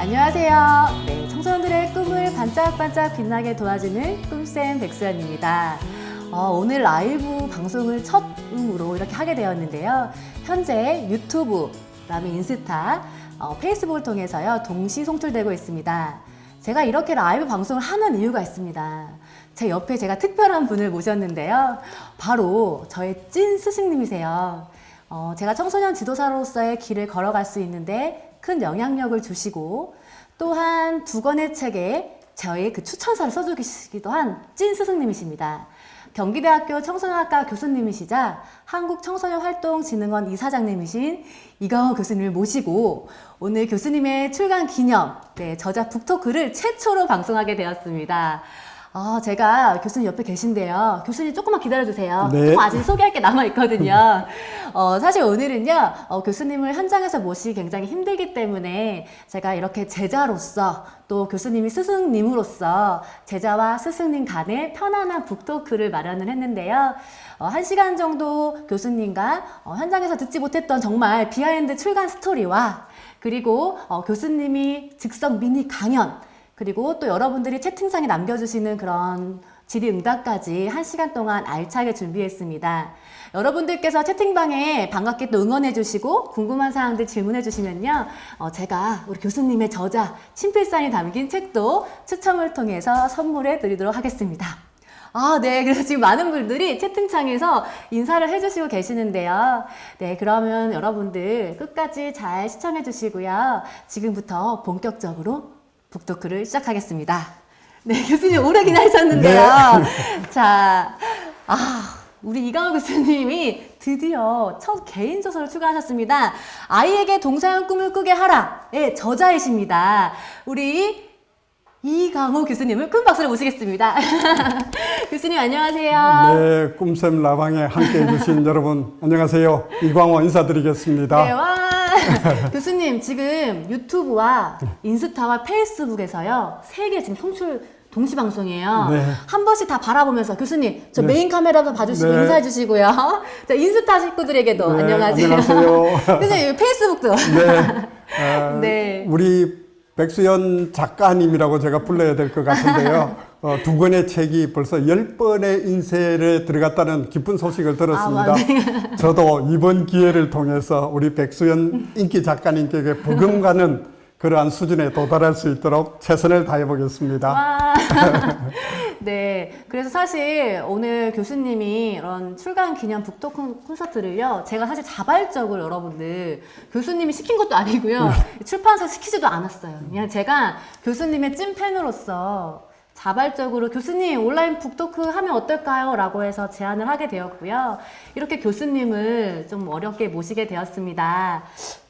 안녕하세요. 네, 청소년들의 꿈을 반짝반짝 빛나게 도와주는 꿈쌤 백수연입니다. 오늘 라이브 방송을 첫 음으로 이렇게 하게 되었는데요. 현재 유튜브, 그다음에 인스타, 페이스북을 통해서요 동시 송출되고 있습니다. 제가 이렇게 라이브 방송을 하는 이유가 있습니다. 제 옆에 제가 특별한 분을 모셨는데요. 바로 저의 찐 스승님이세요. 제가 청소년 지도사로서의 길을 걸어갈 수 있는데 큰 영향력을 주시고 또한 2권의 책에 저의 그 추천사를 써주시기도 한 찐 스승님이십니다. 경기대학교 청소년학과 교수님이시자 한국청소년활동진흥원 이사장님이신 이강호 교수님을 모시고 오늘 교수님의 출간 기념 저자 북토크를 최초로 방송하게 되었습니다. 제가 교수님 옆에 계신데요. 교수님 조금만 기다려주세요. 네. 조금 아직 소개할 게 남아있거든요. 사실 오늘은요, 교수님을 현장에서 모시기 굉장히 힘들기 때문에 제가 이렇게 제자로서 또 교수님이 스승님으로서 제자와 스승님 간의 편안한 북토크를 마련을 했는데요. 1시간 정도 교수님과 현장에서 듣지 못했던 정말 비하인드 출간 스토리와 그리고 교수님이 즉석 미니 강연 그리고 또 여러분들이 채팅창에 남겨주시는 그런 질의응답까지 1시간 동안 알차게 준비했습니다. 여러분들께서 채팅방에 반갑게 또 응원해주시고 궁금한 사항들 질문해주시면요. 제가 우리 교수님의 저자 친필사인이 담긴 책도 추첨을 통해서 선물해 드리도록 하겠습니다. 네. 그래서 지금 많은 분들이 채팅창에서 인사를 해주시고 계시는데요. 네. 그러면 여러분들 끝까지 잘 시청해 주시고요. 지금부터 본격적으로 북토크를 시작하겠습니다. 네, 교수님 오래 기다리셨는데요. 네. 자, 우리 이강호 교수님이 드디어 첫 개인 저서를 출간하셨습니다. 아이에게 동서양 꿈을 꾸게 하라의 저자이십니다. 우리 이강호 교수님을 큰 박수로 모시겠습니다. 교수님 안녕하세요. 네, 꿈샘 라방에 함께 해주신 여러분 안녕하세요. 이광호 인사드리겠습니다. 네, 와. 교수님 지금 유튜브와 인스타와 페이스북에서요 3개 지금 송출 동시 방송이에요. 네. 한 번씩 다 바라보면서 교수님 저 네. 메인 카메라도 봐주시고 네. 인사해 주시고요. 자, 인스타 식구들에게도 네, 안녕하세요. 안녕하세요. 교수님 페이스북도. 네, 네. 우리 백수연 작가님이라고 제가 불러야 될 것 같은데요. 2권의 책이 벌써 10번의 인쇄에 들어갔다는 기쁜 소식을 들었습니다. 저도 이번 기회를 통해서 우리 백수연 인기 작가님께 버금가는 그러한 수준에 도달할 수 있도록 최선을 다해 보겠습니다. 네. 그래서 사실 오늘 교수님이 이런 출간 기념 북토크 콘서트를요, 제가 사실 자발적으로 여러분들 교수님이 시킨 것도 아니고요, 출판사 시키지도 않았어요. 그냥 제가 교수님의 찐팬으로서 자발적으로 교수님 온라인 북토크 하면 어떨까요? 라고 해서 제안을 하게 되었고요. 이렇게 교수님을 좀 어렵게 모시게 되었습니다.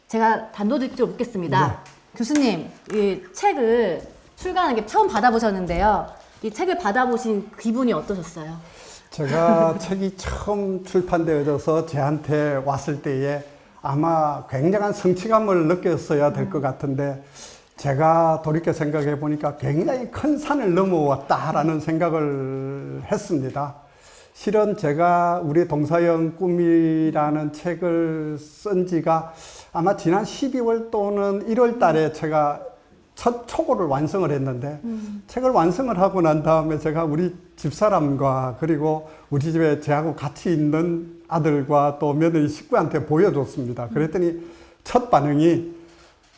제가 단도직입적으로 묻겠습니다. 네. 교수님, 이 책을 출간한 게 처음 받아보셨는데요. 이 책을 받아보신 기분이 어떠셨어요? 제가 책이 처음 출판되어져서 저한테 왔을 때에 아마 굉장한 성취감을 느꼈어야 될 것 같은데 제가 돌이켜 생각해 보니까 굉장히 큰 산을 넘어왔다라는 생각을 했습니다. 실은 제가 우리 동서양 꿈이라는 책을 쓴 지가 아마 지난 12월 또는 1월 달에 제가 첫 초고를 완성을 했는데 책을 완성을 하고 난 다음에 제가 우리 집사람과 그리고 우리 집에 저하고 같이 있는 아들과 또 며느리 식구한테 보여줬습니다. 그랬더니 첫 반응이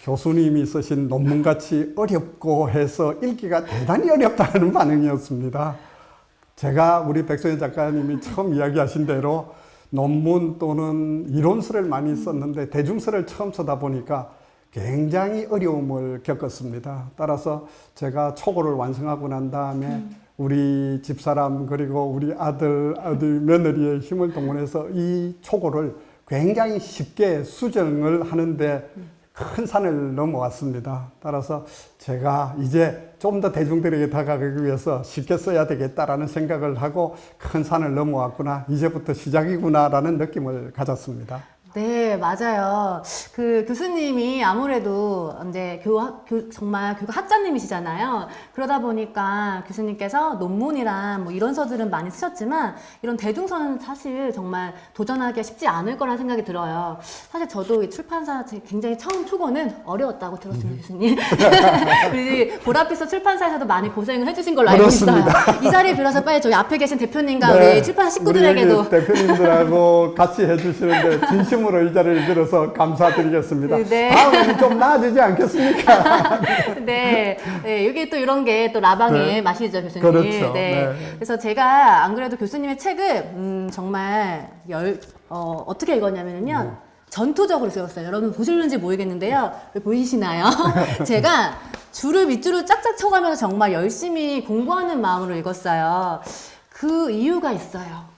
교수님이 쓰신 논문같이 어렵고 해서 읽기가 대단히 어렵다는 반응이었습니다. 제가 우리 백소연 작가님이 처음 이야기하신 대로 논문 또는 이론서를 많이 썼는데 대중서를 처음 쓰다 보니까 굉장히 어려움을 겪었습니다. 따라서 제가 초고를 완성하고 난 다음에 우리 집사람 그리고 우리 아들 며느리의 힘을 동원해서 이 초고를 굉장히 쉽게 수정을 하는데 큰 산을 넘어왔습니다. 따라서 제가 이제 좀 더 대중들에게 다가가기 위해서 쉽게 써야 되겠다라는 생각을 하고 큰 산을 넘어왔구나, 이제부터 시작이구나라는 느낌을 가졌습니다. 네, 맞아요. 그 교수님이 아무래도 이제 정말 교육 학자님이시잖아요. 그러다 보니까 교수님께서 논문이랑 뭐 이론서들은 많이 쓰셨지만 이런 대중서는 사실 정말 도전하기가 쉽지 않을 거라는 생각이 들어요. 사실 저도 이 출판사 굉장히 처음 초고는 어려웠다고 들었습니다, 교수님. 우리 보랏빛소 출판사에서도 많이 고생을 해주신 걸로 알고 있어요. 이 자리를 빌어서 빨리 저희 앞에 계신 대표님과 네, 우리 출판사 식구들에게도 우리 대표님들하고 같이 해주시는데 진심으로 이 자리를 빌어서 감사드리겠습니다. 네. 다음에는 좀 나아지지 않겠습니까? 네, 네, 여기 또 이런 게 또 라방의 네. 맛이죠, 교수님. 그렇죠. 네. 네. 그래서 제가 안 그래도 교수님의 책을 정말 어떻게 읽었냐면요. 전투적으로 쓰였어요. 여러분 보실는지 모르겠는데요. 보이시나요? 제가 줄을 밑줄을 짝짝 쳐가면서 정말 열심히 공부하는 마음으로 읽었어요. 그 이유가 있어요.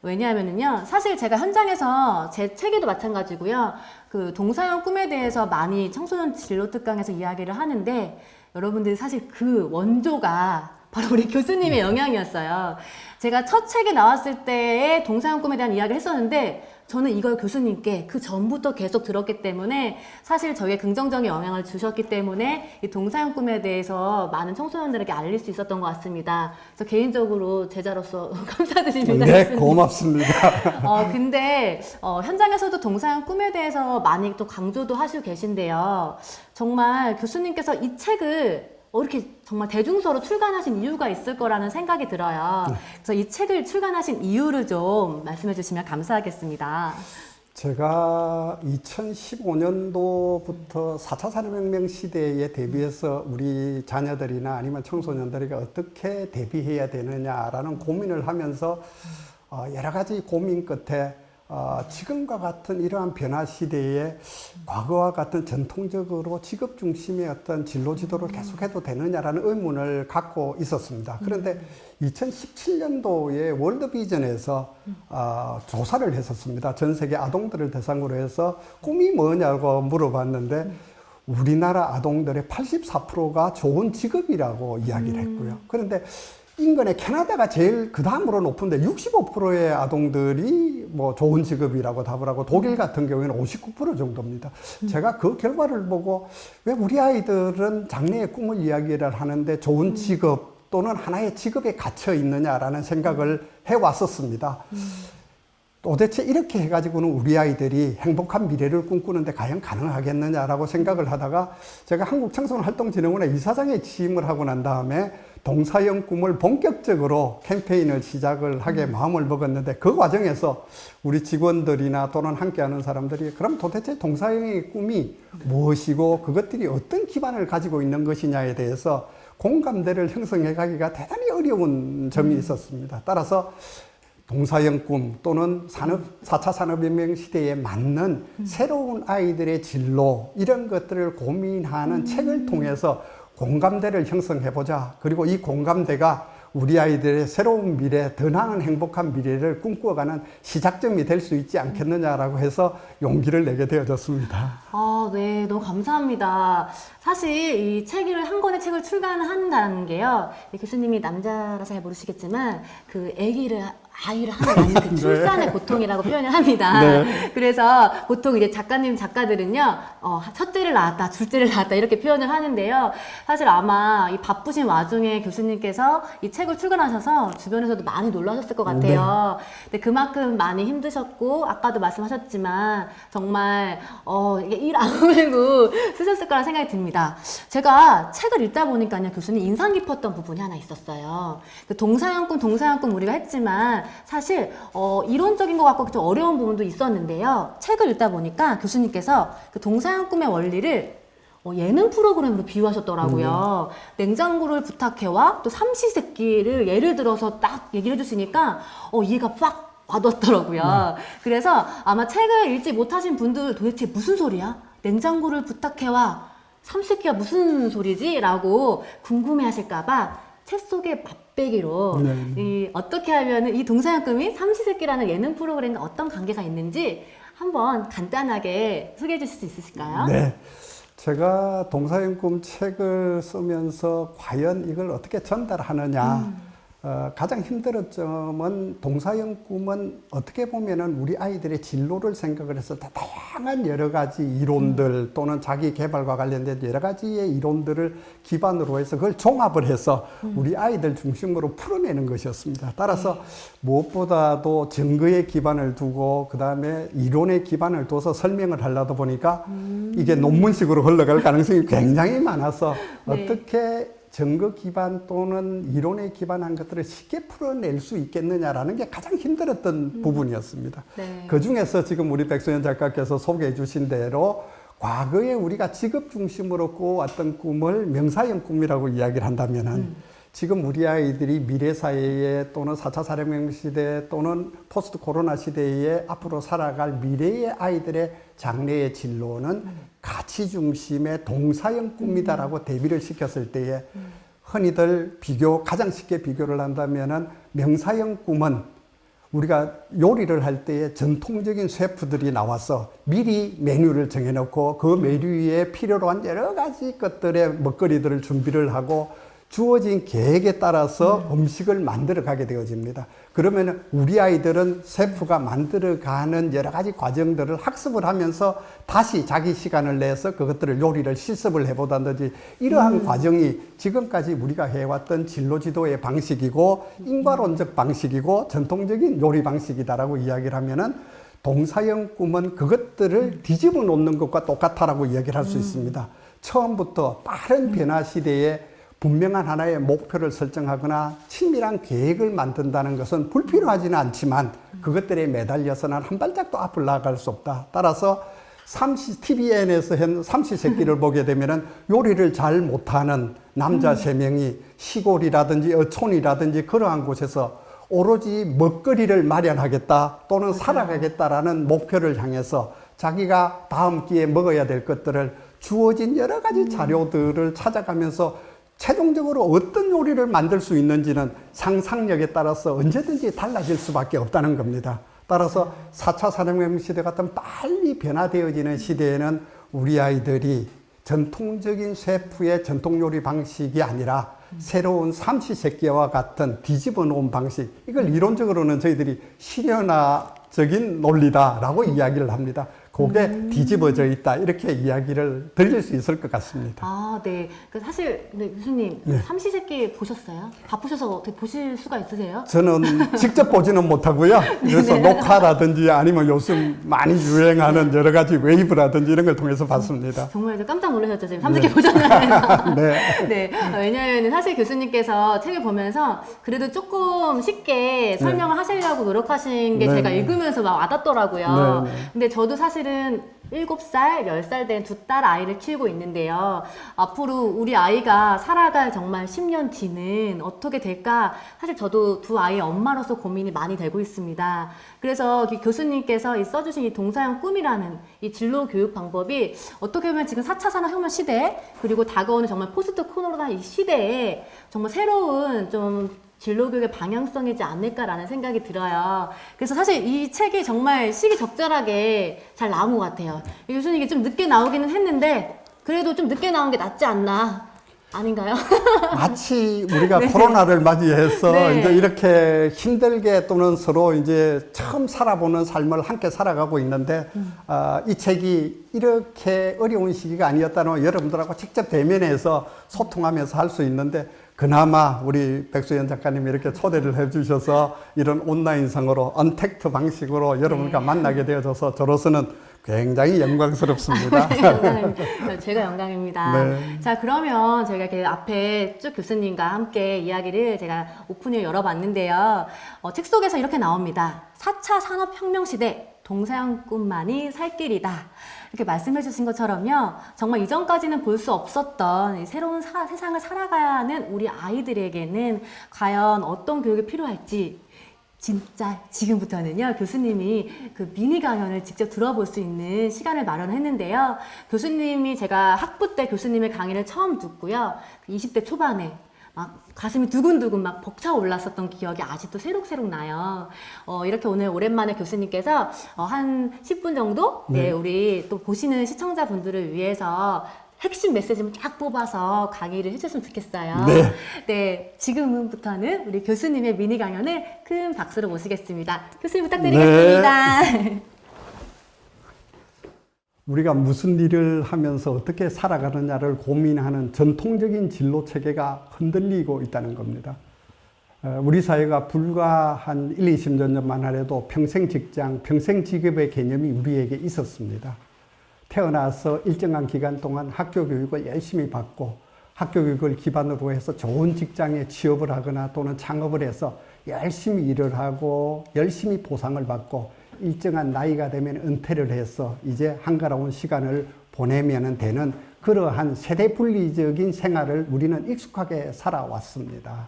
왜냐하면요, 사실 제가 현장에서 제 책에도 마찬가지고요, 그 동사형 꿈에 대해서 많이 청소년 진로 특강에서 이야기를 하는데, 여러분들 사실 그 원조가 바로 우리 교수님의 영향이었어요. 제가 첫 책이 나왔을 때의 동사형 꿈에 대한 이야기를 했었는데, 저는 이걸 교수님께 그 전부터 계속 들었기 때문에 사실 저에게 긍정적인 영향을 주셨기 때문에 이 동사형 꿈에 대해서 많은 청소년들에게 알릴 수 있었던 것 같습니다. 그래서 개인적으로 제자로서 감사드립니다. 네, 교수님. 고맙습니다. 근데 현장에서도 동사형 꿈에 대해서 많이 또 강조도 하시고 계신데요. 정말 교수님께서 이 책을 이렇게 정말 대중서로 출간하신 이유가 있을 거라는 생각이 들어요. 그래서 이 책을 출간하신 이유를 좀 말씀해 주시면 감사하겠습니다. 제가 2015년도부터 4차 산업혁명 시대에 대비해서 우리 자녀들이나 아니면 청소년들에게 어떻게 대비해야 되느냐라는 고민을 하면서 여러 가지 고민 끝에 지금과 같은 이러한 변화 시대에 과거와 같은 전통적으로 직업 중심의 어떤 진로 지도를 계속해도 되느냐라는 의문을 갖고 있었습니다. 그런데 2017년도에 월드비전에서 조사를 했었습니다. 전 세계 아동들을 대상으로 해서 꿈이 뭐냐고 물어봤는데 우리나라 아동들의 84%가 좋은 직업이라고 이야기를 했고요. 그런데 인근의 캐나다가 제일 그 다음으로 높은데 65%의 아동들이 뭐 좋은 직업이라고 답을 하고 독일 같은 경우에는 59% 정도입니다. 제가 그 결과를 보고 왜 우리 아이들은 장래의 꿈을 이야기를 하는데 좋은 직업 또는 하나의 직업에 갇혀 있느냐라는 생각을 해왔었습니다. 도대체 이렇게 해가지고는 우리 아이들이 행복한 미래를 꿈꾸는데 과연 가능하겠느냐라고 생각을 하다가 제가 한국청소년활동진흥원의 이사장에 취임을 하고 난 다음에 동사형 꿈을 본격적으로 캠페인을 시작을 하게 마음을 먹었는데 그 과정에서 우리 직원들이나 또는 함께하는 사람들이 그럼 도대체 동사형의 꿈이 무엇이고 그것들이 어떤 기반을 가지고 있는 것이냐에 대해서 공감대를 형성해 가기가 대단히 어려운 점이 있었습니다. 따라서 동사형 꿈 또는 4차 산업혁명 시대에 맞는 새로운 아이들의 진로 이런 것들을 고민하는 책을 통해서 공감대를 형성해보자. 그리고 이 공감대가 우리 아이들의 새로운 미래, 더 나은 행복한 미래를 꿈꿔가는 시작점이 될 수 있지 않겠느냐라고 해서 용기를 내게 되어졌습니다. 네, 너무 감사합니다. 사실 이 책을 한 권의 책을 출간한다는 게요, 교수님이 남자라 잘 모르시겠지만 그 아이를 하는 그 출산의 고통이라고 표현을 합니다. 네. 그래서 보통 이제 작가들은요, 첫째를 낳았다, 둘째를 낳았다 이렇게 표현을 하는데요. 사실 아마 이 바쁘신 와중에 교수님께서 이 책을 출간하셔서 주변에서도 많이 놀라셨을 것 같아요. 근데 그만큼 많이 힘드셨고 아까도 말씀하셨지만 정말 이게 일 아무래도 쓰셨을 거라 생각이 듭니다. 제가 책을 읽다 보니까요, 교수님 인상 깊었던 부분이 하나 있었어요. 그 동사형 꿈 우리가 했지만 사실 이론적인 것 같고 좀 어려운 부분도 있었는데요. 책을 읽다 보니까 교수님께서 그 동사형 꿈의 원리를 예능 프로그램으로 비유하셨더라고요. 냉장고를 부탁해와 또 삼시세끼를 예를 들어서 딱 얘기를 해주시니까 이해가 팍 와닿더라고요. 그래서 아마 책을 읽지 못하신 분들 도대체 무슨 소리야? 냉장고를 부탁해와 삼시세끼가 무슨 소리지? 라고 궁금해 하실까봐 책 속의 맛배기로 어떻게 하면 이 동사형 꿈이 삼시세끼라는 예능 프로그램과 어떤 관계가 있는지 한번 간단하게 소개해 주실 수 있으실까요? 네. 제가 동사형 꿈 책을 쓰면서 과연 이걸 어떻게 전달하느냐 가장 힘들었던 점은 동사형 꿈은 어떻게 보면은 우리 아이들의 진로를 생각을 해서 다양한 여러 가지 이론들 또는 자기 개발과 관련된 여러 가지의 이론들을 기반으로 해서 그걸 종합을 해서 우리 아이들 중심으로 풀어내는 것이었습니다. 따라서 무엇보다도 증거에 기반을 두고 그 다음에 이론에 기반을 둬서 설명을 하려다 보니까 이게 논문식으로 흘러갈 가능성이 굉장히 많아서 네. 어떻게 증거 기반 또는 이론에 기반한 것들을 쉽게 풀어낼 수 있겠느냐라는 게 가장 힘들었던 부분이었습니다. 네. 그 중에서 지금 우리 백소연 작가께서 소개해 주신 대로 과거에 우리가 직업 중심으로 꾸어왔던 꿈을 명사형 꿈이라고 이야기를 한다면은 지금 우리 아이들이 미래 사회에 또는 4차 산업혁명 시대 또는 포스트 코로나 시대에 앞으로 살아갈 미래의 아이들의 장래의 진로는 가치 중심의 동사형 꿈이다라고 대비를 시켰을 때에 흔히들 가장 쉽게 비교를 한다면은 명사형 꿈은 우리가 요리를 할 때에 전통적인 셰프들이 나와서 미리 메뉴를 정해놓고 그 메뉴에 필요로 한 여러 가지 것들의 먹거리들을 준비를 하고 주어진 계획에 따라서 음식을 만들어 가게 되어집니다. 그러면 우리 아이들은 셰프가 만들어가는 여러 가지 과정들을 학습을 하면서 다시 자기 시간을 내서 그것들을 요리를 실습을 해보다든지 이러한 과정이 지금까지 우리가 해왔던 진로 지도의 방식이고 인과론적 방식이고 전통적인 요리 방식이다라고 이야기를 하면은 동사형 꿈은 그것들을 뒤집어 놓는 것과 똑같다라고 이야기를 할 수 있습니다. 처음부터 빠른 변화 시대에 분명한 하나의 목표를 설정하거나 치밀한 계획을 만든다는 것은 불필요하지는 않지만 그것들에 매달려서는 한 발짝도 앞을 나아갈 수 없다. 따라서 TVN에서 한 삼시세끼를 보게 되면은 요리를 잘 못하는 남자 3명이 시골이라든지 어촌이라든지 그러한 곳에서 오로지 먹거리를 마련하겠다 또는 살아가겠다라는 목표를 향해서 자기가 다음 기회에 먹어야 될 것들을 주어진 여러 가지 자료들을 찾아가면서 최종적으로 어떤 요리를 만들 수 있는지는 상상력에 따라서 언제든지 달라질 수밖에 없다는 겁니다. 따라서 4차 산업혁명 시대 같은 빨리 변화되어지는 시대에는 우리 아이들이 전통적인 셰프의 전통 요리 방식이 아니라 새로운 삼시세끼와 같은 뒤집어 놓은 방식, 이걸 이론적으로는 저희들이 실현화적인 논리다라고 이야기를 합니다. 그게 뒤집어져 있다, 이렇게 이야기를 드릴 수 있을 것 같습니다. 아, 네. 사실, 네, 교수님, 네. 삼시세끼 보셨어요? 바쁘셔서 어떻게 보실 수가 있으세요? 저는 직접 보지는 못하고요. 그래서 녹화라든지 아니면 요즘 많이 유행하는 여러 가지 웨이브라든지 이런 걸 통해서 봤습니다. 정말 이제 깜짝 놀라셨죠, 지금 삼시세끼 보셨나요? 네. 네. 왜냐하면 사실 교수님께서 책을 보면서 그래도 조금 쉽게 설명을 하시려고 노력하신 게 네. 제가 읽으면서 막 와닿더라고요. 네. 근데 저도 사실은 7살, 10살 된 두 딸 아이를 키우고 있는데요. 앞으로 우리 아이가 살아갈 정말 10년 뒤는 어떻게 될까? 사실 저도 두 아이의 엄마로서 고민이 많이 되고 있습니다. 그래서 교수님께서 써주신 이 동사형 꿈이라는 이 진로 교육 방법이 어떻게 보면 지금 4차 산업혁명 시대, 그리고 다가오는 정말 포스트 코로나 이 시대에 정말 새로운 좀 진로교육의 방향성이지 않을까라는 생각이 들어요. 그래서 사실 이 책이 정말 시기적절하게 잘 나온 것 같아요. 교수님이 좀 늦게 나오기는 했는데 그래도 좀 늦게 나온 게 낫지 않나, 아닌가요? 마치 우리가 네. 코로나를 맞이해서 네. 이제 이렇게 힘들게 또는 서로 이제 처음 살아보는 삶을 함께 살아가고 있는데 이 책이 이렇게 어려운 시기가 아니었다는 여러분들하고 직접 대면해서 소통하면서 할 수 있는데 그나마 우리 백수연 작가님이 이렇게 초대를 해주셔서 이런 온라인상으로 언택트 방식으로 여러분과 만나게 되어져서 저로서는 굉장히 영광스럽습니다. 영광입니다. 제가 영광입니다. 네. 자, 그러면 저희가 이렇게 앞에 쭉 교수님과 함께 이야기를 제가 오픈을 열어봤는데요. 책 속에서 이렇게 나옵니다. 4차 산업혁명 시대, 동사형 꿈만이 살 길이다. 이렇게 말씀해 주신 것처럼요. 정말 이전까지는 볼 수 없었던 이 새로운 세상을 살아가야 하는 우리 아이들에게는 과연 어떤 교육이 필요할지 진짜 지금부터는요, 교수님이 그 미니 강연을 직접 들어볼 수 있는 시간을 마련했는데요. 교수님이 제가 학부 때 교수님의 강의를 처음 듣고요. 20대 초반에 막 가슴이 두근두근 막 벅차 올랐었던 기억이 아직도 새록새록 나요. 이렇게 오늘 오랜만에 교수님께서 한 10분 정도 네, 우리 또 보시는 시청자분들을 위해서 핵심 메시지만 쫙 뽑아서 강의를 해줬으면 좋겠어요. 네. 네, 지금부터는 우리 교수님의 미니 강연을 큰 박수로 모시겠습니다. 교수님 부탁드리겠습니다. 네. 우리가 무슨 일을 하면서 어떻게 살아가느냐를 고민하는 전통적인 진로 체계가 흔들리고 있다는 겁니다. 우리 사회가 불과 한 1, 20년 전만 하래도 평생 직장, 평생 직업의 개념이 우리에게 있었습니다. 태어나서 일정한 기간 동안 학교 교육을 열심히 받고 학교 교육을 기반으로 해서 좋은 직장에 취업을 하거나 또는 창업을 해서 열심히 일을 하고 열심히 보상을 받고 일정한 나이가 되면 은퇴를 해서 이제 한가로운 시간을 보내면 되는 그러한 세대 분리적인 생활을 우리는 익숙하게 살아왔습니다.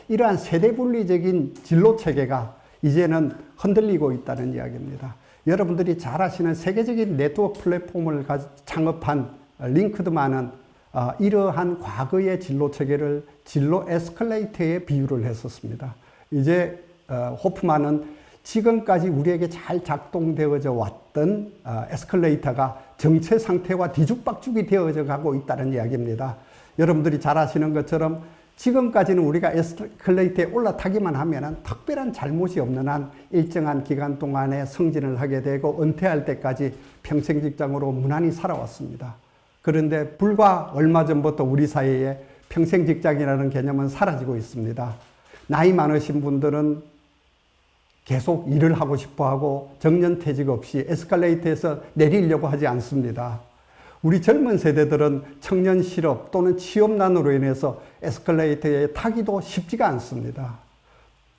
이러한 세대 분리적인 진로 체계가 이제는 흔들리고 있다는 이야기입니다. 여러분들이 잘 아시는 세계적인 네트워크 플랫폼을 창업한 링크드만은 이러한 과거의 진로 체계를 진로 에스컬레이터에 비유를 했었습니다. 이제 호프만은 지금까지 우리에게 잘 작동되어져 왔던 에스컬레이터가 정체 상태와 뒤죽박죽이 되어져 가고 있다는 이야기입니다. 여러분들이 잘 아시는 것처럼 지금까지는 우리가 에스컬레이터에 올라타기만 하면 특별한 잘못이 없는 한 일정한 기간 동안에 승진을 하게 되고 은퇴할 때까지 평생 직장으로 무난히 살아왔습니다. 그런데 불과 얼마 전부터 우리 사회에 평생 직장이라는 개념은 사라지고 있습니다. 나이 많으신 분들은 계속 일을 하고 싶어 하고 정년퇴직 없이 에스컬레이터에서 내리려고 하지 않습니다. 우리 젊은 세대들은 청년 실업 또는 취업난으로 인해서 에스컬레이터에 타기도 쉽지가 않습니다.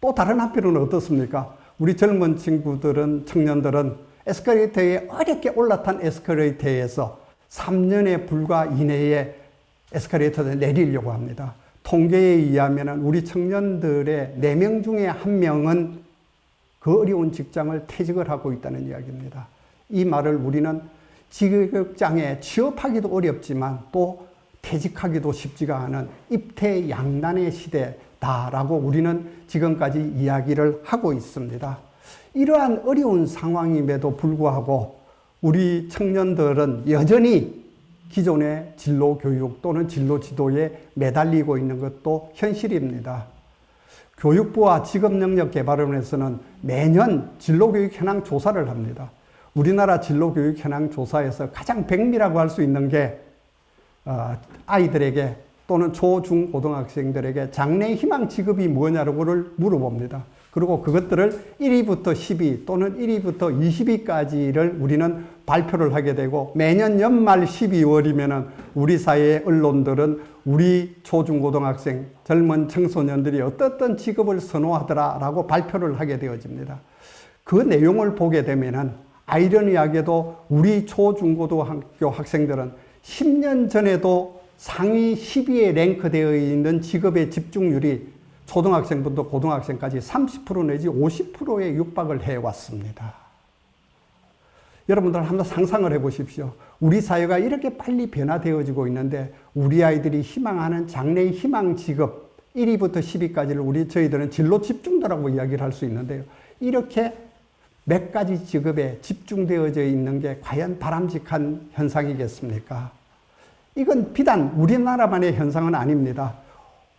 또 다른 한편은 어떻습니까? 우리 젊은 친구들은, 청년들은 에스컬레이터에 어렵게 올라탄 에스컬레이터에서 3년에 불과 이내에 에스컬레이터에 내리려고 합니다. 통계에 의하면 우리 청년들의 4명 중에 1명은 그 어려운 직장을 퇴직을 하고 있다는 이야기입니다. 이 말을 우리는 직업장에 취업하기도 어렵지만 또 퇴직하기도 쉽지가 않은 입퇴양난의 시대다라고 우리는 지금까지 이야기를 하고 있습니다. 이러한 어려운 상황임에도 불구하고 우리 청년들은 여전히 기존의 진로 교육 또는 진로 지도에 매달리고 있는 것도 현실입니다. 교육부와 직업능력개발원에서는 매년 진로교육 현황 조사를 합니다. 우리나라 진로교육 현황 조사에서 가장 백미라고 할 수 있는 게 아이들에게 또는 초, 중, 고등학생들에게 장래 희망 직업이 뭐냐고를 물어봅니다. 그리고 그것들을 1위부터 10위 또는 1위부터 20위까지를 우리는 발표를 하게 되고 매년 연말 12월이면 우리 사회의 언론들은 우리 초, 중, 고등학생, 젊은 청소년들이 어떤 직업을 선호하더라라고 발표를 하게 되어집니다. 그 내용을 보게 되면은 아이러니하게도 우리 초, 중, 고등학교 학생들은 10년 전에도 상위 10위에 랭크되어 있는 직업의 집중률이 초등학생부터 고등학생까지 30% 내지 50%에 육박을 해왔습니다. 여러분들 한번 상상을 해보십시오. 우리 사회가 이렇게 빨리 변화되어지고 있는데 우리 아이들이 희망하는 장래의 희망 직업 1위부터 10위까지를 저희들은 진로 집중도라고 이야기를 할 수 있는데요. 이렇게 몇 가지 직업에 집중되어져 있는 게 과연 바람직한 현상이겠습니까? 이건 비단 우리나라만의 현상은 아닙니다.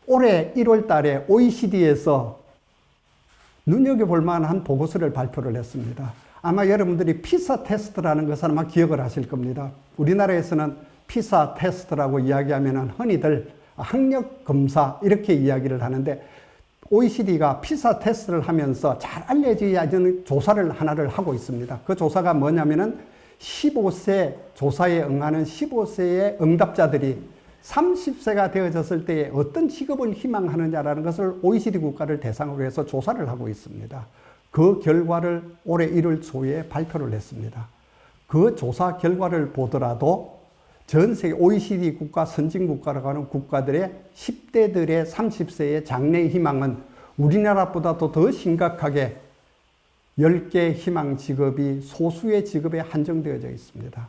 올해 1월 달에 OECD에서 눈여겨볼 만한 보고서를 발표를 했습니다. 아마 여러분들이 피사 테스트라는 것을 아마 기억을 하실 겁니다. 우리나라에서는 피사 테스트라고 이야기하면 흔히들 학력 검사 이렇게 이야기를 하는데 OECD가 피사 테스트를 하면서 잘 알려져야 하는 조사를 하나를 하고 있습니다. 그 조사가 뭐냐면은 15세 조사에 응하는 15세의 응답자들이 30세가 되어졌을 때 어떤 직업을 희망하느냐라는 것을 OECD 국가를 대상으로 해서 조사를 하고 있습니다. 그 결과를 올해 1월 초에 발표를 했습니다. 그 조사 결과를 보더라도 전 세계 OECD 국가, 선진국가라고 하는 국가들의 10대들의 30세의 장래 희망은 우리나라보다도 더 심각하게 10개 희망 직업이 소수의 직업에 한정되어져 있습니다.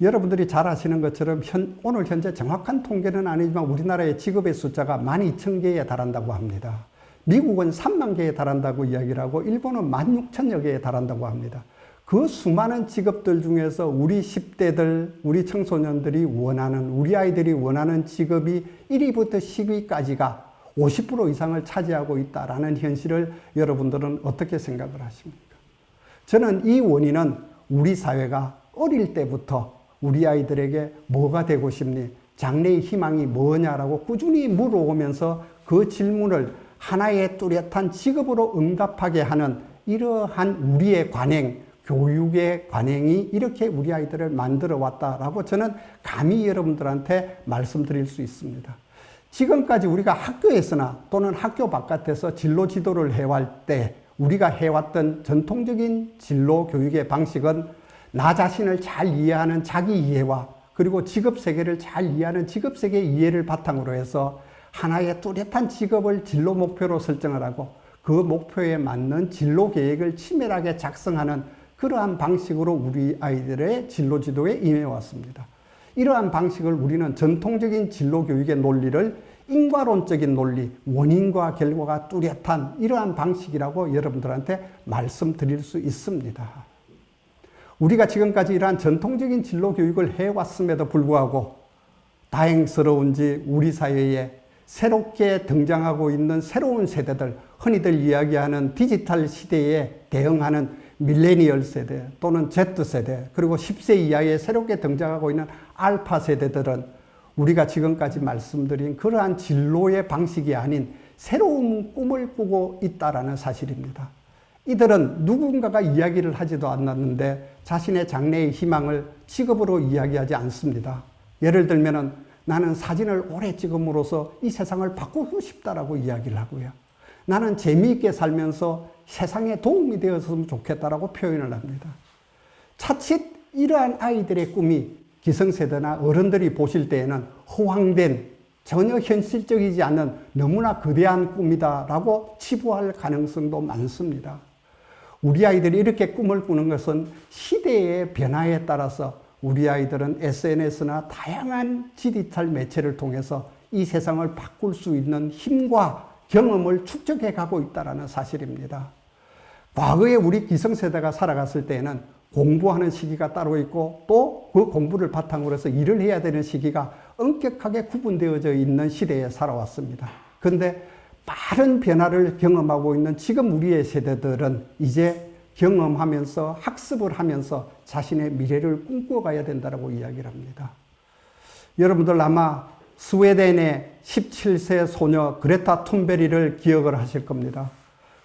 여러분들이 잘 아시는 것처럼 오늘 현재 정확한 통계는 아니지만 우리나라의 직업의 숫자가 12,000개에 달한다고 합니다. 미국은 3만 개에 달한다고 이야기를 하고 일본은 16,000여 개에 달한다고 합니다. 그 수많은 직업들 중에서 우리 10대들, 우리 청소년들이 원하는, 우리 아이들이 원하는 직업이 1위부터 10위까지가 50% 이상을 차지하고 있다라는 현실을 여러분들은 어떻게 생각을 하십니까? 저는 이 원인은 우리 사회가 어릴 때부터 우리 아이들에게 뭐가 되고 싶니? 장래의 희망이 뭐냐라고 꾸준히 물어오면서 그 질문을 하나의 뚜렷한 직업으로 응답하게 하는 이러한 우리의 관행, 교육의 관행이 이렇게 우리 아이들을 만들어 왔다라고 저는 감히 여러분들한테 말씀드릴 수 있습니다. 지금까지 우리가 학교에서나 또는 학교 바깥에서 진로 지도를 해왔을 때 우리가 해왔던 전통적인 진로 교육의 방식은 나 자신을 잘 이해하는 자기 이해와 그리고 직업 세계를 잘 이해하는 직업 세계 이해를 바탕으로 해서 하나의 뚜렷한 직업을 진로 목표로 설정을 하고 그 목표에 맞는 진로 계획을 치밀하게 작성하는 그러한 방식으로 우리 아이들의 진로 지도에 임해왔습니다. 이러한 방식을 우리는 전통적인 진로 교육의 논리를 인과론적인 논리, 원인과 결과가 뚜렷한 이러한 방식이라고 여러분들한테 말씀드릴 수 있습니다. 우리가 지금까지 이러한 전통적인 진로 교육을 해왔음에도 불구하고 다행스러운지 우리 사회에 새롭게 등장하고 있는 새로운 세대들, 흔히들 이야기하는 디지털 시대에 대응하는 밀레니얼 세대 또는 Z세대 그리고 10세 이하에 새롭게 등장하고 있는 알파 세대들은 우리가 지금까지 말씀드린 그러한 진로의 방식이 아닌 새로운 꿈을 꾸고 있다는 사실입니다. 이들은 누군가가 이야기를 하지도 않았는데 자신의 장래의 희망을 직업으로 이야기하지 않습니다. 예를 들면은 나는 사진을 오래 찍음으로써 이 세상을 바꾸고 싶다라고 이야기를 하고요. 나는 재미있게 살면서 세상에 도움이 되었으면 좋겠다라고 표현을 합니다. 차칫 이러한 아이들의 꿈이 기성세대나 어른들이 보실 때에는 허황된 전혀 현실적이지 않는 너무나 거대한 꿈이다라고 치부할 가능성도 많습니다. 우리 아이들이 이렇게 꿈을 꾸는 것은 시대의 변화에 따라서 우리 아이들은 SNS나 다양한 디지털 매체를 통해서 이 세상을 바꿀 수 있는 힘과 경험을 축적해 가고 있다는 사실입니다. 과거에 우리 기성세대가 살아갔을 때에는 공부하는 시기가 따로 있고 또 그 공부를 바탕으로 해서 일을 해야 되는 시기가 엄격하게 구분되어져 있는 시대에 살아왔습니다. 그런데 빠른 변화를 경험하고 있는 지금 우리의 세대들은 이제 경험하면서 학습을 하면서 자신의 미래를 꿈꿔가야 된다고 이야기를 합니다. 여러분들 아마 스웨덴의 17세 소녀 그레타 툰베리를 기억을 하실 겁니다.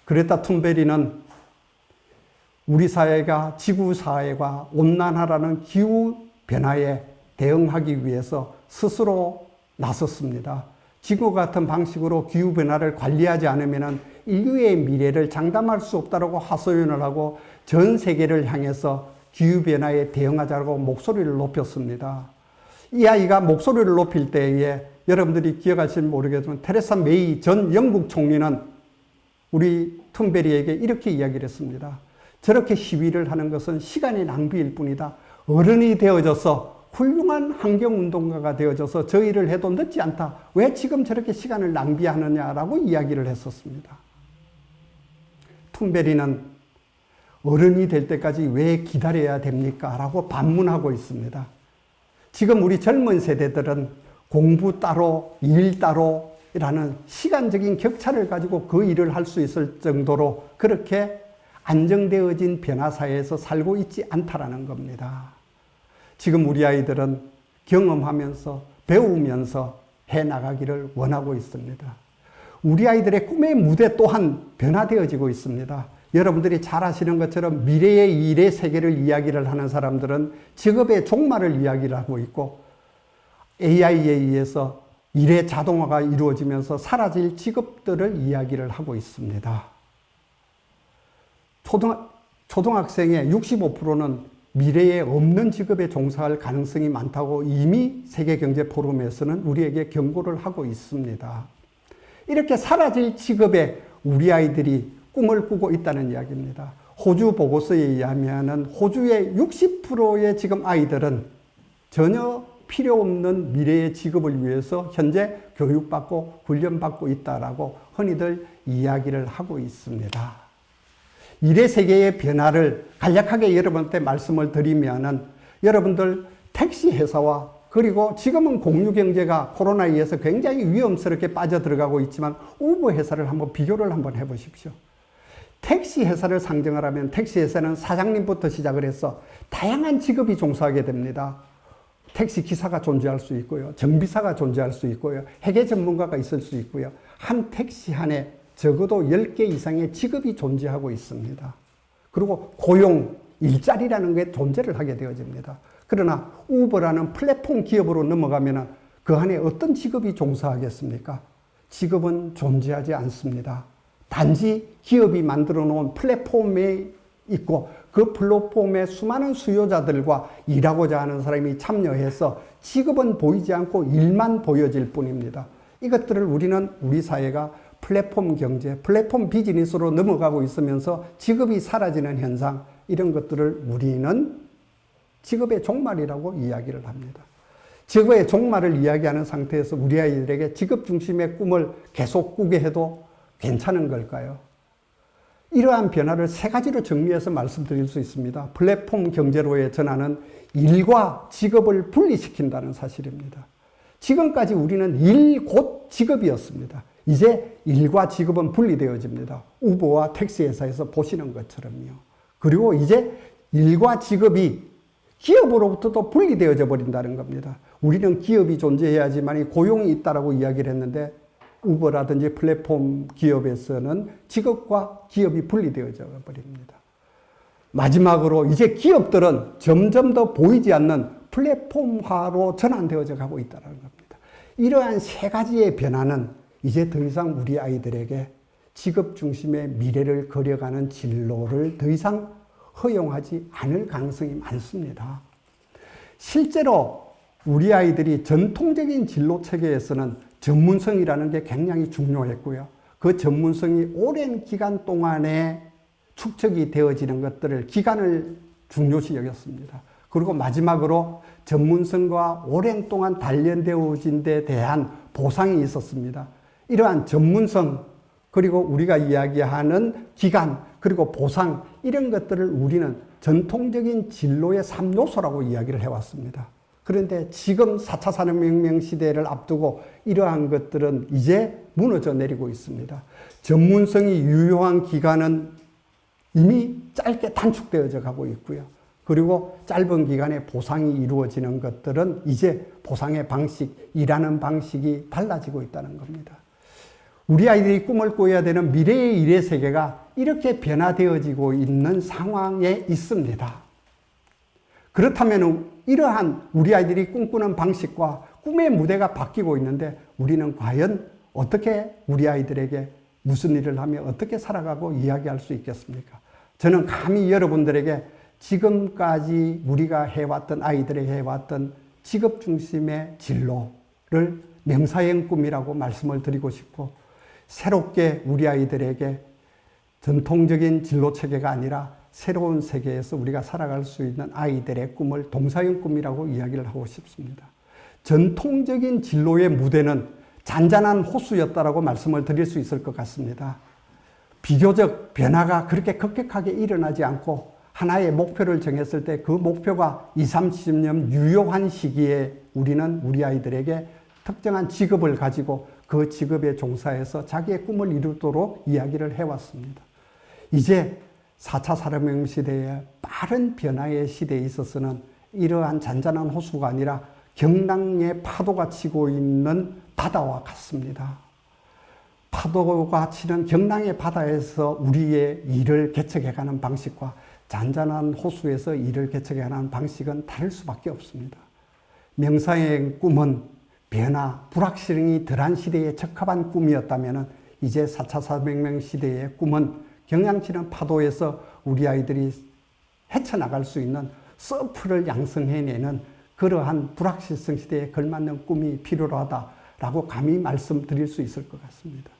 그레타 툰베리는 우리 사회가 지구 사회가 온난화라는 기후 변화에 대응하기 위해서 스스로 나섰습니다. 지구 같은 방식으로 기후 변화를 관리하지 않으면 인류의 미래를 장담할 수 없다고 하소연을 하고 전 세계를 향해서 기후 변화에 대응하자고 목소리를 높였습니다. 이 아이가 목소리를 높일 때에 여러분들이 기억하실지 모르겠지만 테레사 메이 전 영국 총리는 우리 툰베리에게 이렇게 이야기를 했습니다. 저렇게 시위를 하는 것은 시간의 낭비일 뿐이다. 어른이 되어져서 훌륭한 환경운동가가 되어져서 저 일을 해도 늦지 않다. 왜 지금 저렇게 시간을 낭비하느냐라고 이야기를 했었습니다. 툰베리는 어른이 될 때까지 왜 기다려야 됩니까? 라고 반문하고 있습니다. 지금 우리 젊은 세대들은 공부 따로, 일 따로 라는 시간적인 격차를 가지고 그 일을 할 수 있을 정도로 그렇게 안정되어진 변화사회에서 살고 있지 않다라는 겁니다. 지금 우리 아이들은 경험하면서 배우면서 해나가기를 원하고 있습니다. 우리 아이들의 꿈의 무대 또한 변화되어지고 있습니다. 여러분들이 잘 아시는 것처럼 미래의 일의 세계를 이야기를 하는 사람들은 직업의 종말을 이야기를 하고 있고 AI에 의해서 일의 자동화가 이루어지면서 사라질 직업들을 이야기를 하고 있습니다. 초등학생의 65%는 미래에 없는 직업에 종사할 가능성이 많다고 이미 세계경제포럼에서는 우리에게 경고를 하고 있습니다. 이렇게 사라질 직업에 우리 아이들이 꿈을 꾸고 있다는 이야기입니다. 호주 보고서에 의하면 호주의 60%의 지금 아이들은 전혀 필요 없는 미래의 직업을 위해서 현재 교육받고 훈련받고 있다라고 흔히들 이야기를 하고 있습니다. 일의 세계의 변화를 간략하게 여러분한테 말씀을 드리면은 여러분들 택시 회사와 그리고 지금은 공유 경제가 코로나에 의해서 굉장히 위험스럽게 빠져들어가고 있지만 우버 회사를 한번 비교를 한번 해보십시오. 택시 회사를 상정하라면 택시 회사는 사장님부터 시작을 해서 다양한 직업이 종사하게 됩니다. 택시 기사가 존재할 수 있고요. 정비사가 존재할 수 있고요. 회계 전문가가 있을 수 있고요. 한 택시 안에 적어도 10개 이상의 직업이 존재하고 있습니다. 그리고 고용, 일자리라는 게 존재를 하게 되어집니다. 그러나 우버라는 플랫폼 기업으로 넘어가면 그 안에 어떤 직업이 종사하겠습니까? 직업은 존재하지 않습니다. 단지 기업이 만들어 놓은 플랫폼에 있고 그 플랫폼에 수많은 수요자들과 일하고자 하는 사람이 참여해서 직업은 보이지 않고 일만 보여질 뿐입니다. 이것들을 우리는 우리 사회가 플랫폼 경제, 플랫폼 비즈니스로 넘어가고 있으면서 직업이 사라지는 현상, 이런 것들을 우리는 직업의 종말이라고 이야기를 합니다. 직업의 종말을 이야기하는 상태에서 우리 아이들에게 직업 중심의 꿈을 계속 꾸게 해도 괜찮은 걸까요? 이러한 변화를 세 가지로 정리해서 말씀드릴 수 있습니다. 플랫폼 경제로의 전환은 일과 직업을 분리시킨다는 사실입니다. 지금까지 우리는 일 곧 직업이었습니다. 이제 일과 직업은 분리되어집니다. 우버와 택시 회사에서 보시는 것처럼요. 그리고 이제 일과 직업이 기업으로부터도 분리되어져 버린다는 겁니다. 우리는 기업이 존재해야지만 고용이 있다라고 이야기를 했는데 우버라든지 플랫폼 기업에서는 직업과 기업이 분리되어져 버립니다. 마지막으로 이제 기업들은 점점 더 보이지 않는 플랫폼화로 전환되어져 가고 있다는 겁니다. 이러한 세 가지의 변화는 이제 더 이상 우리 아이들에게 직업 중심의 미래를 그려가는 진로를 더 이상 허용하지 않을 가능성이 많습니다. 실제로 우리 아이들이 전통적인 진로 체계에서는 전문성이라는 게 굉장히 중요했고요. 그 전문성이 오랜 기간 동안에 축적이 되어지는 것들을 기간을 중요시 여겼습니다. 그리고 마지막으로 전문성과 오랜 동안 단련되어진 데 대한 보상이 있었습니다. 이러한 전문성, 그리고 우리가 이야기하는 기간, 그리고 보상, 이런 것들을 우리는 전통적인 진로의 3요소라고 이야기를 해왔습니다. 그런데 지금 4차 산업혁명 시대를 앞두고 이러한 것들은 이제 무너져 내리고 있습니다. 전문성이 유효한 기간은 이미 짧게 단축되어져 가고 있고요. 그리고 짧은 기간에 보상이 이루어지는 것들은 이제 보상의 방식, 일하는 방식이 달라지고 있다는 겁니다. 우리 아이들이 꿈을 꿔야 되는 미래의 일의 세계가 이렇게 변화되어지고 있는 상황에 있습니다. 그렇다면 이러한 우리 아이들이 꿈꾸는 방식과 꿈의 무대가 바뀌고 있는데 우리는 과연 어떻게 우리 아이들에게 무슨 일을 하며 어떻게 살아가고 이야기할 수 있겠습니까? 저는 감히 여러분들에게 지금까지 우리가 해왔던, 아이들에게 해왔던 직업 중심의 진로를 명사형 꿈이라고 말씀을 드리고 싶고, 새롭게 우리 아이들에게 전통적인 진로 체계가 아니라 새로운 세계에서 우리가 살아갈 수 있는 아이들의 꿈을 동사형 꿈이라고 이야기를 하고 싶습니다. 전통적인 진로의 무대는 잔잔한 호수였다라고 말씀을 드릴 수 있을 것 같습니다. 비교적 변화가 그렇게 급격하게 일어나지 않고 하나의 목표를 정했을 때 그 목표가 20, 30년 유효한 시기에 우리는 우리 아이들에게 특정한 직업을 가지고 그 직업에 종사해서 자기의 꿈을 이루도록 이야기를 해왔습니다. 이제 4차 산업혁명 시대의 빠른 변화의 시대에 있어서는 이러한 잔잔한 호수가 아니라 경랑의 파도가 치고 있는 바다와 같습니다. 파도가 치는 경랑의 바다에서 우리의 일을 개척해가는 방식과 잔잔한 호수에서 일을 개척해가는 방식은 다를 수밖에 없습니다. 명사의 꿈은 변화, 불확실성이 덜한 시대에 적합한 꿈이었다면 이제 4차 산업혁명 시대의 꿈은 경량치는 파도에서 우리 아이들이 헤쳐나갈 수 있는 서프를 양성해내는 그러한 불확실성 시대에 걸맞는 꿈이 필요하다라고 감히 말씀드릴 수 있을 것 같습니다.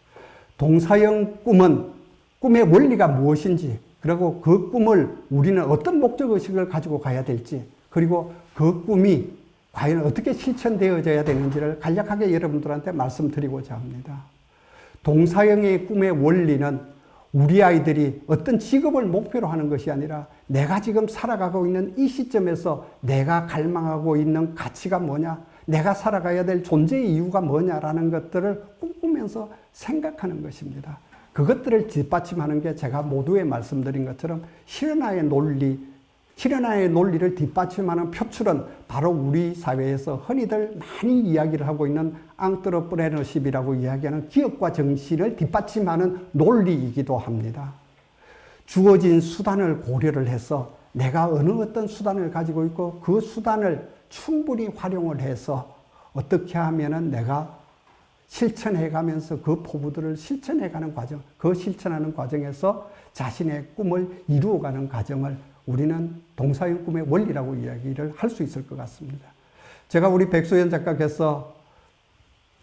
동사형 꿈은 꿈의 원리가 무엇인지, 그리고 그 꿈을 우리는 어떤 목적의식을 가지고 가야 될지, 그리고 그 꿈이 과연 어떻게 실천되어져야 되는지를 간략하게 여러분들한테 말씀드리고자 합니다. 동사형의 꿈의 원리는 우리 아이들이 어떤 직업을 목표로 하는 것이 아니라 내가 지금 살아가고 있는 이 시점에서 내가 갈망하고 있는 가치가 뭐냐, 내가 살아가야 될 존재의 이유가 뭐냐라는 것들을 꿈꾸면서 생각하는 것입니다. 그것들을 뒷받침하는 게 제가 모두에 말씀드린 것처럼 실현화의 논리를 뒷받침하는 표출은 바로 우리 사회에서 흔히들 많이 이야기를 하고 있는 앙트러프레너십이라고 이야기하는 기업과 정신을 뒷받침하는 논리이기도 합니다. 주어진 수단을 고려를 해서 내가 어느 어떤 수단을 가지고 있고 그 수단을 충분히 활용을 해서 어떻게 하면은 내가 실천해 가면서 그 포부들을 실천해 가는 과정, 그 실천하는 과정에서 자신의 꿈을 이루어가는 과정을 우리는 동사형 꿈의 원리라고 이야기를 할 수 있을 것 같습니다. 제가 우리 백소연 작가께서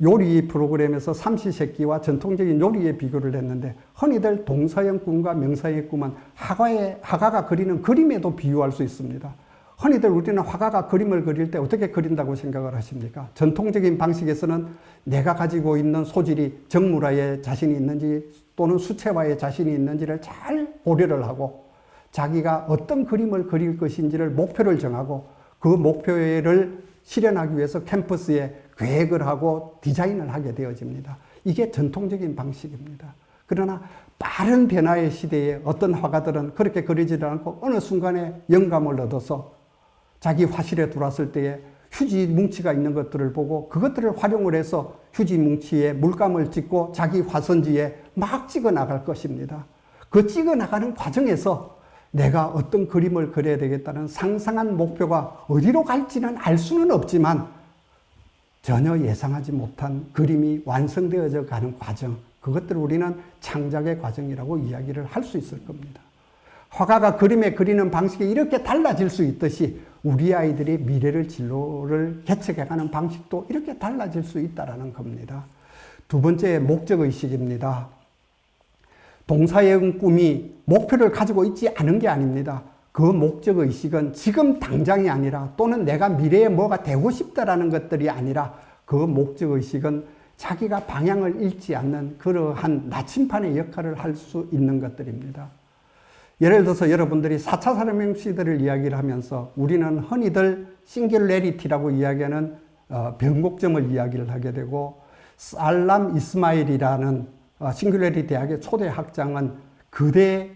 요리 프로그램에서 삼시세끼와 전통적인 요리에 비교를 했는데 흔히들 동사형 꿈과 명사형 꿈은 화가가 그리는 그림에도 비유할 수 있습니다. 흔히들 우리는 화가가 그림을 그릴 때 어떻게 그린다고 생각을 하십니까? 전통적인 방식에서는 내가 가지고 있는 소질이 정물화에 자신이 있는지 또는 수채화에 자신이 있는지를 잘 고려를 하고 자기가 어떤 그림을 그릴 것인지를 목표를 정하고 그 목표를 실현하기 위해서 캠퍼스에 계획을 하고 디자인을 하게 되어집니다. 이게 전통적인 방식입니다. 그러나 빠른 변화의 시대에 어떤 화가들은 그렇게 그리지를 않고 어느 순간에 영감을 얻어서 자기 화실에 들어왔을 때에 휴지 뭉치가 있는 것들을 보고 그것들을 활용을 해서 휴지 뭉치에 물감을 찍고 자기 화선지에 막 찍어 나갈 것입니다. 그 찍어 나가는 과정에서 내가 어떤 그림을 그려야 되겠다는 상상한 목표가 어디로 갈지는 알 수는 없지만 전혀 예상하지 못한 그림이 완성되어져 가는 과정, 그것들을 우리는 창작의 과정이라고 이야기를 할 수 있을 겁니다. 화가가 그림에 그리는 방식이 이렇게 달라질 수 있듯이 우리 아이들이 미래를 진로를 개척해가는 방식도 이렇게 달라질 수 있다는 겁니다. 두 번째, 목적의식입니다. 동사형 꿈이 목표를 가지고 있지 않은 게 아닙니다. 그 목적의식은 지금 당장이 아니라 또는 내가 미래에 뭐가 되고 싶다라는 것들이 아니라 그 목적의식은 자기가 방향을 잃지 않는 그러한 나침판의 역할을 할 수 있는 것들입니다. 예를 들어서 여러분들이 4차 산업혁명 시대를 이야기를 하면서 우리는 흔히들 싱귤레리티라고 이야기하는 변곡점을 이야기를 하게 되고 살람 이스마일이라는 싱귤레리티 대학의 초대 학장은 그대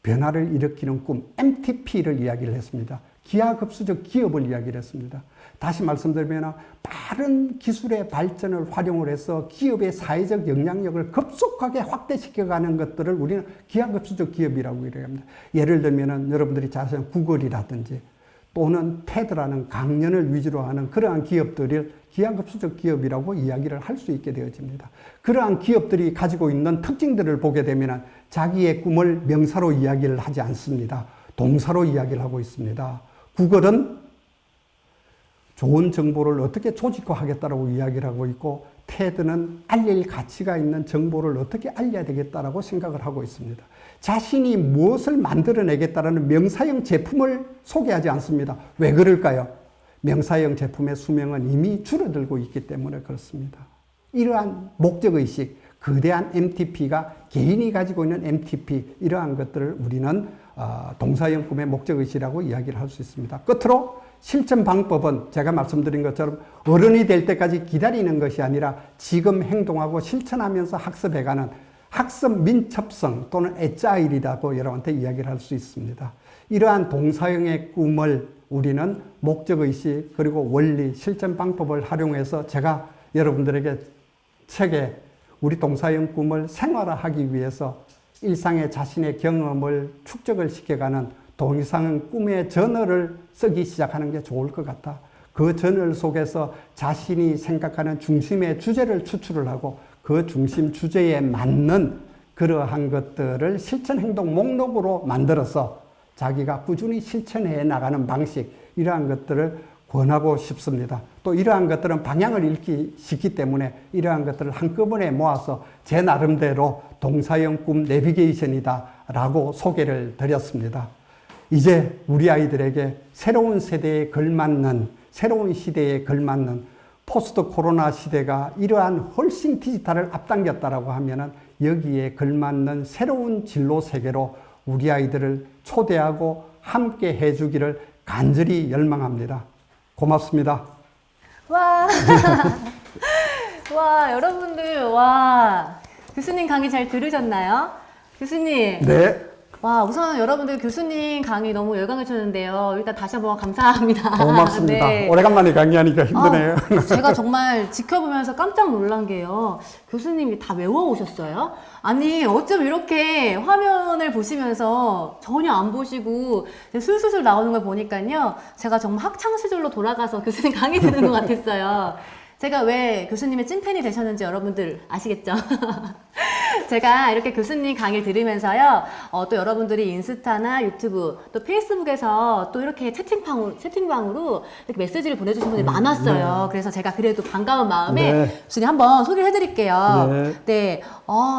변화를 일으키는 꿈, MTP를 이야기를 했습니다. 기하급수적 기업을 이야기를 했습니다. 다시 말씀드리면 빠른 기술의 발전을 활용을 해서 기업의 사회적 영향력을 급속하게 확대시켜가는 것들을 우리는 기하급수적 기업이라고 이야기합니다. 예를 들면 여러분들이 잘 아시는 구글이라든지 또는 테드라는 강연을 위주로 하는 그러한 기업들을 기하급수적 기업이라고 이야기를 할 수 있게 되어집니다. 그러한 기업들이 가지고 있는 특징들을 보게 되면 자기의 꿈을 명사로 이야기를 하지 않습니다. 동사로 이야기를 하고 있습니다. 구글은 좋은 정보를 어떻게 조직화하겠다라고 이야기를 하고 있고 테드는 알릴 가치가 있는 정보를 어떻게 알려야 되겠다라고 생각을 하고 있습니다. 자신이 무엇을 만들어내겠다라는 명사형 제품을 소개하지 않습니다. 왜 그럴까요? 명사형 제품의 수명은 이미 줄어들고 있기 때문에 그렇습니다. 이러한 목적의식, 거대한 MTP가 개인이 가지고 있는 MTP, 이러한 것들을 우리는 동사형 꿈의 목적의식이라고 이야기를 할 수 있습니다. 끝으로 실천 방법은 제가 말씀드린 것처럼 어른이 될 때까지 기다리는 것이 아니라 지금 행동하고 실천하면서 학습해가는 학습 민첩성 또는 애자일이라고 여러분한테 이야기를 할 수 있습니다. 이러한 동사형의 꿈을 우리는 목적의식 그리고 원리, 실천 방법을 활용해서 제가 여러분들에게 책에 우리 동사형 꿈을 생활화하기 위해서 일상의 자신의 경험을 축적을 시켜가는 동사형 꿈의 저널을 쓰기 시작하는 게 좋을 것 같다. 그 저널 속에서 자신이 생각하는 중심의 주제를 추출을 하고 그 중심 주제에 맞는 그러한 것들을 실천 행동 목록으로 만들어서 자기가 꾸준히 실천해 나가는 방식, 이러한 것들을 권하고 싶습니다. 또 이러한 것들은 방향을 잃기 쉽기 때문에 이러한 것들을 한꺼번에 모아서 제 나름대로 동사형 꿈 내비게이션이다 라고 소개를 드렸습니다. 이제 우리 아이들에게 새로운 세대에 걸맞는, 새로운 시대에 걸맞는 포스트 코로나 시대가 이러한 훨씬 디지털을 앞당겼다라고 하면은 여기에 걸맞는 새로운 진로 세계로 우리 아이들을 초대하고 함께 해주기를 간절히 열망합니다. 고맙습니다. 와, 와, 여러분들, 와, 교수님 강의 잘 들으셨나요? 교수님. 네. 와, 우선 여러분들 교수님 강의 너무 열광해 주셨는데요. 일단 다시 한번 감사합니다. 고맙습니다. 네. 오래간만에 강의하니까 힘드네요. 제가 정말 지켜보면서 깜짝 놀란 게요. 교수님이 다 외워오셨어요? 아니, 어쩜 이렇게 화면을 보시면서 전혀 안 보시고 술술술 나오는 걸 보니까요. 제가 정말 학창시절로 돌아가서 교수님 강의 듣는 것 같았어요. 제가 왜 교수님의 찐팬이 되셨는지 여러분들 아시겠죠? 제가 이렇게 교수님 강의를 들으면서요, 또 여러분들이 인스타나 유튜브, 또 페이스북에서 또 이렇게 채팅방으로 이렇게 메시지를 보내주신 분들이 많았어요. 네. 그래서 제가 그래도 반가운 마음에 네. 교수님 한번 소개를 해드릴게요. 네. 네.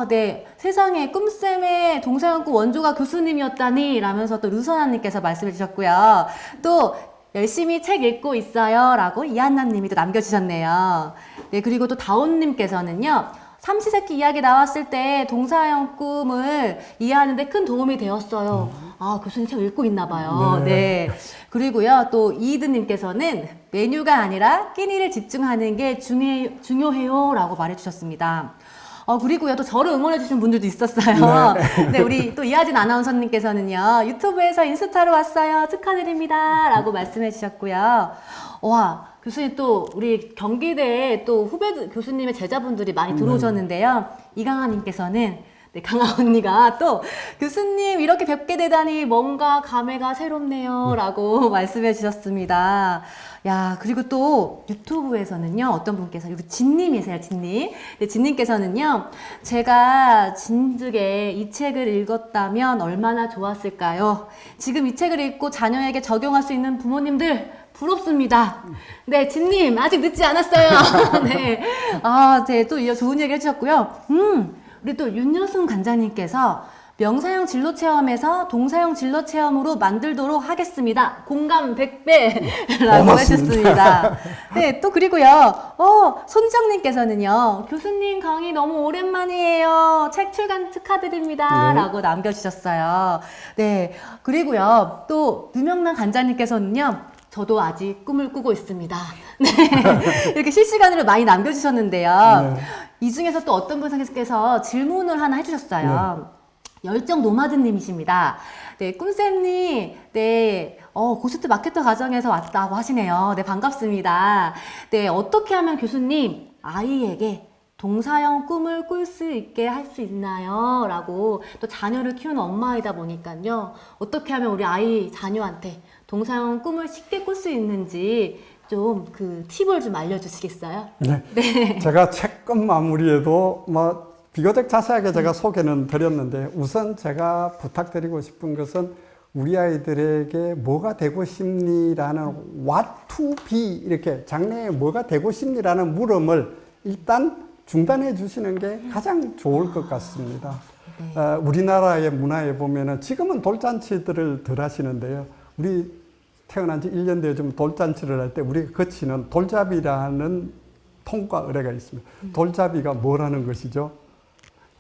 네. 세상에 꿈쌤의 동서연구 원조가 교수님이었다니 라면서 또 루선아님께서 말씀해 주셨고요. 또 열심히 책 읽고 있어요 라고 이한나님이 또 남겨주셨네요. 네, 그리고 또 다온님께서는요, 삼시세끼 이야기 나왔을 때 동서양 꿈을 이해하는데 큰 도움이 되었어요. 아, 교수님 책 읽고 있나 봐요. 네. 그리고요, 또 이이드님께서는 메뉴가 아니라 끼니를 집중하는 게 중요해요 라고 말해주셨습니다. 그리고요, 또 저를 응원해주신 분들도 있었어요. 네, 우리 또 이하진 아나운서님께서는요, 유튜브에서 인스타로 왔어요. 축하드립니다. 라고 말씀해주셨고요. 와, 교수님 또 우리 경기대에 또 후배 교수님의 제자분들이 많이 들어오셨는데요. 이강아님께서는 네, 강아 언니가 또 교수님 이렇게 뵙게 되다니 뭔가 감회가 새롭네요 라고 말씀해 주셨습니다. 야, 그리고 또 유튜브에서는요, 어떤 분께서, 이거 진님이세요, 진님. 네, 진님께서는요, 제가 진즉에 이 책을 읽었다면 얼마나 좋았을까요? 지금 이 책을 읽고 자녀에게 적용할 수 있는 부모님들, 부럽습니다. 네, 진님, 아직 늦지 않았어요. 네. 네, 또 좋은 얘기 해주셨고요. 우리 또 윤여순 관장님께서 명사형 진로 체험에서 동사형 진로 체험으로 만들도록 하겠습니다. 공감 100배라고 하셨습니다. 네, 또 그리고요, 손정님께서는요, 교수님 강의 너무 오랜만이에요. 책 출간 축하드립니다. 네. 라고 남겨주셨어요. 네, 그리고요, 또 유명란 관장님께서는요, 저도 아직 꿈을 꾸고 있습니다. 네, 이렇게 실시간으로 많이 남겨주셨는데요. 네. 이 중에서 또 어떤 분께서 질문을 하나 해주셨어요. 열정 노마드님이십니다. 네, 꿈쌤님, 네, 고스트 마케터 과정에서 왔다고 하시네요. 네, 반갑습니다. 네, 어떻게 하면 교수님, 아이에게 동사형 꿈을 꿀 수 있게 할 수 있나요? 라고, 또 자녀를 키우는 엄마이다 보니까요. 어떻게 하면 우리 아이, 자녀한테 동사형 꿈을 쉽게 꿀 수 있는지 좀 그 팁을 좀 알려주시겠어요? 네. 네. 제가 책 끝 마무리에도 비교적 자세하게 제가 소개는 드렸는데, 우선 제가 부탁드리고 싶은 것은 우리 아이들에게 뭐가 되고 싶니라는 what to be, 이렇게 장래에 뭐가 되고 싶니라는 물음을 일단 중단해 주시는 게 가장 좋을 것 같습니다. 우리나라의 문화에 보면은 지금은 돌잔치들을 덜 하시는데요. 우리 태어난 지 1년 되어 좀 돌잔치를 할 때 우리가 거치는 돌잡이라는 통과 의례가 있습니다. 돌잡이가 뭐라는 것이죠?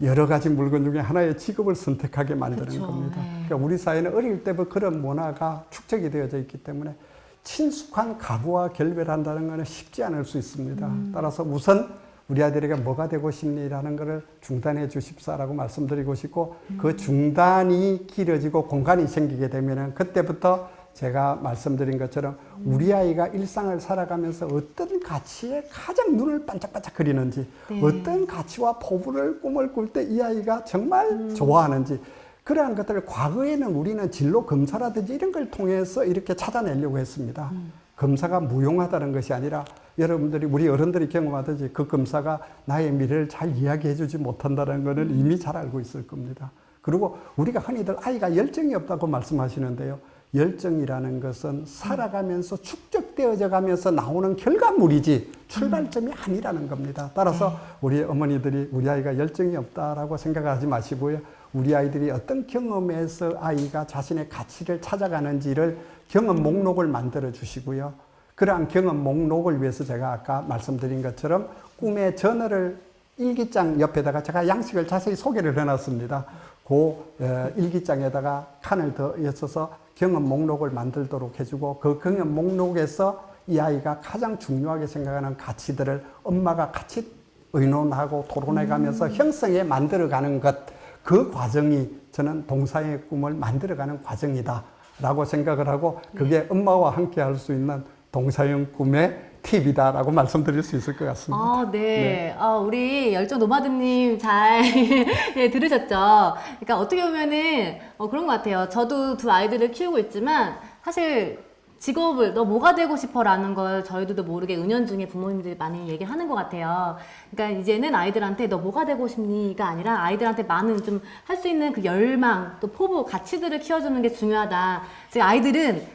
여러 가지 물건 중에 하나의 직업을 선택하게 만드는 그렇죠. 겁니다. 네. 그러니까 우리 사회는 어릴 때부터 그런 문화가 축적이 되어져 있기 때문에 친숙한 각오와 결별을 한다는 것은 쉽지 않을 수 있습니다. 따라서 우선 우리 아이들에게 뭐가 되고 싶니라는 것을 중단해 주십사라고 말씀드리고 싶고, 그 중단이 길어지고 공간이 생기게 되면 그때부터 제가 말씀드린 것처럼 우리 아이가 일상을 살아가면서 어떤 가치에 가장 눈을 반짝반짝 그리는지, 네. 어떤 가치와 포부를 꿈을 꿀 때 이 아이가 정말 좋아하는지, 그러한 것들을 과거에는 우리는 진로 검사라든지 이런 걸 통해서 이렇게 찾아내려고 했습니다. 검사가 무용하다는 것이 아니라 여러분들이, 우리 어른들이 경험하듯이 그 검사가 나의 미래를 잘 이야기해 주지 못한다는 것은 이미 잘 알고 있을 겁니다. 그리고 우리가 흔히들 아이가 열정이 없다고 말씀하시는데요. 열정이라는 것은 살아가면서 축적되어져 가면서 나오는 결과물이지 출발점이 아니라는 겁니다. 따라서 우리 어머니들이 우리 아이가 열정이 없다라고 생각하지 마시고요. 우리 아이들이 어떤 경험에서 아이가 자신의 가치를 찾아가는지를 경험 목록을 만들어 주시고요. 그러한 경험 목록을 위해서 제가 아까 말씀드린 것처럼 꿈의 저널을 일기장 옆에다가 제가 양식을 자세히 소개를 해놨습니다. 그 일기장에다가 칸을 더해서 경험 목록을 만들도록 해주고 그 경험 목록에서 이 아이가 가장 중요하게 생각하는 가치들을 엄마가 같이 의논하고 토론해가면서 형성해 만들어가는 것, 그 과정이 저는 동사의 꿈을 만들어가는 과정이다라고 생각을 하고 그게 엄마와 함께 할 수 있는 동사형 꿈의 팁이다라고 말씀드릴 수 있을 것 같습니다. 아, 네. 우리 열정 노마드님 잘 예, 들으셨죠? 그러니까 어떻게 보면은 그런 것 같아요. 저도 두 아이들을 키우고 있지만 사실 직업을 너 뭐가 되고 싶어라는 걸 저희들도 모르게 은연중에 부모님들이 많이 얘기하는 것 같아요. 그러니까 이제는 아이들한테 너 뭐가 되고 싶니가 아니라 아이들한테 많은 좀 할 수 있는 그 열망 또 포부 가치들을 키워주는 게 중요하다. 즉 아이들은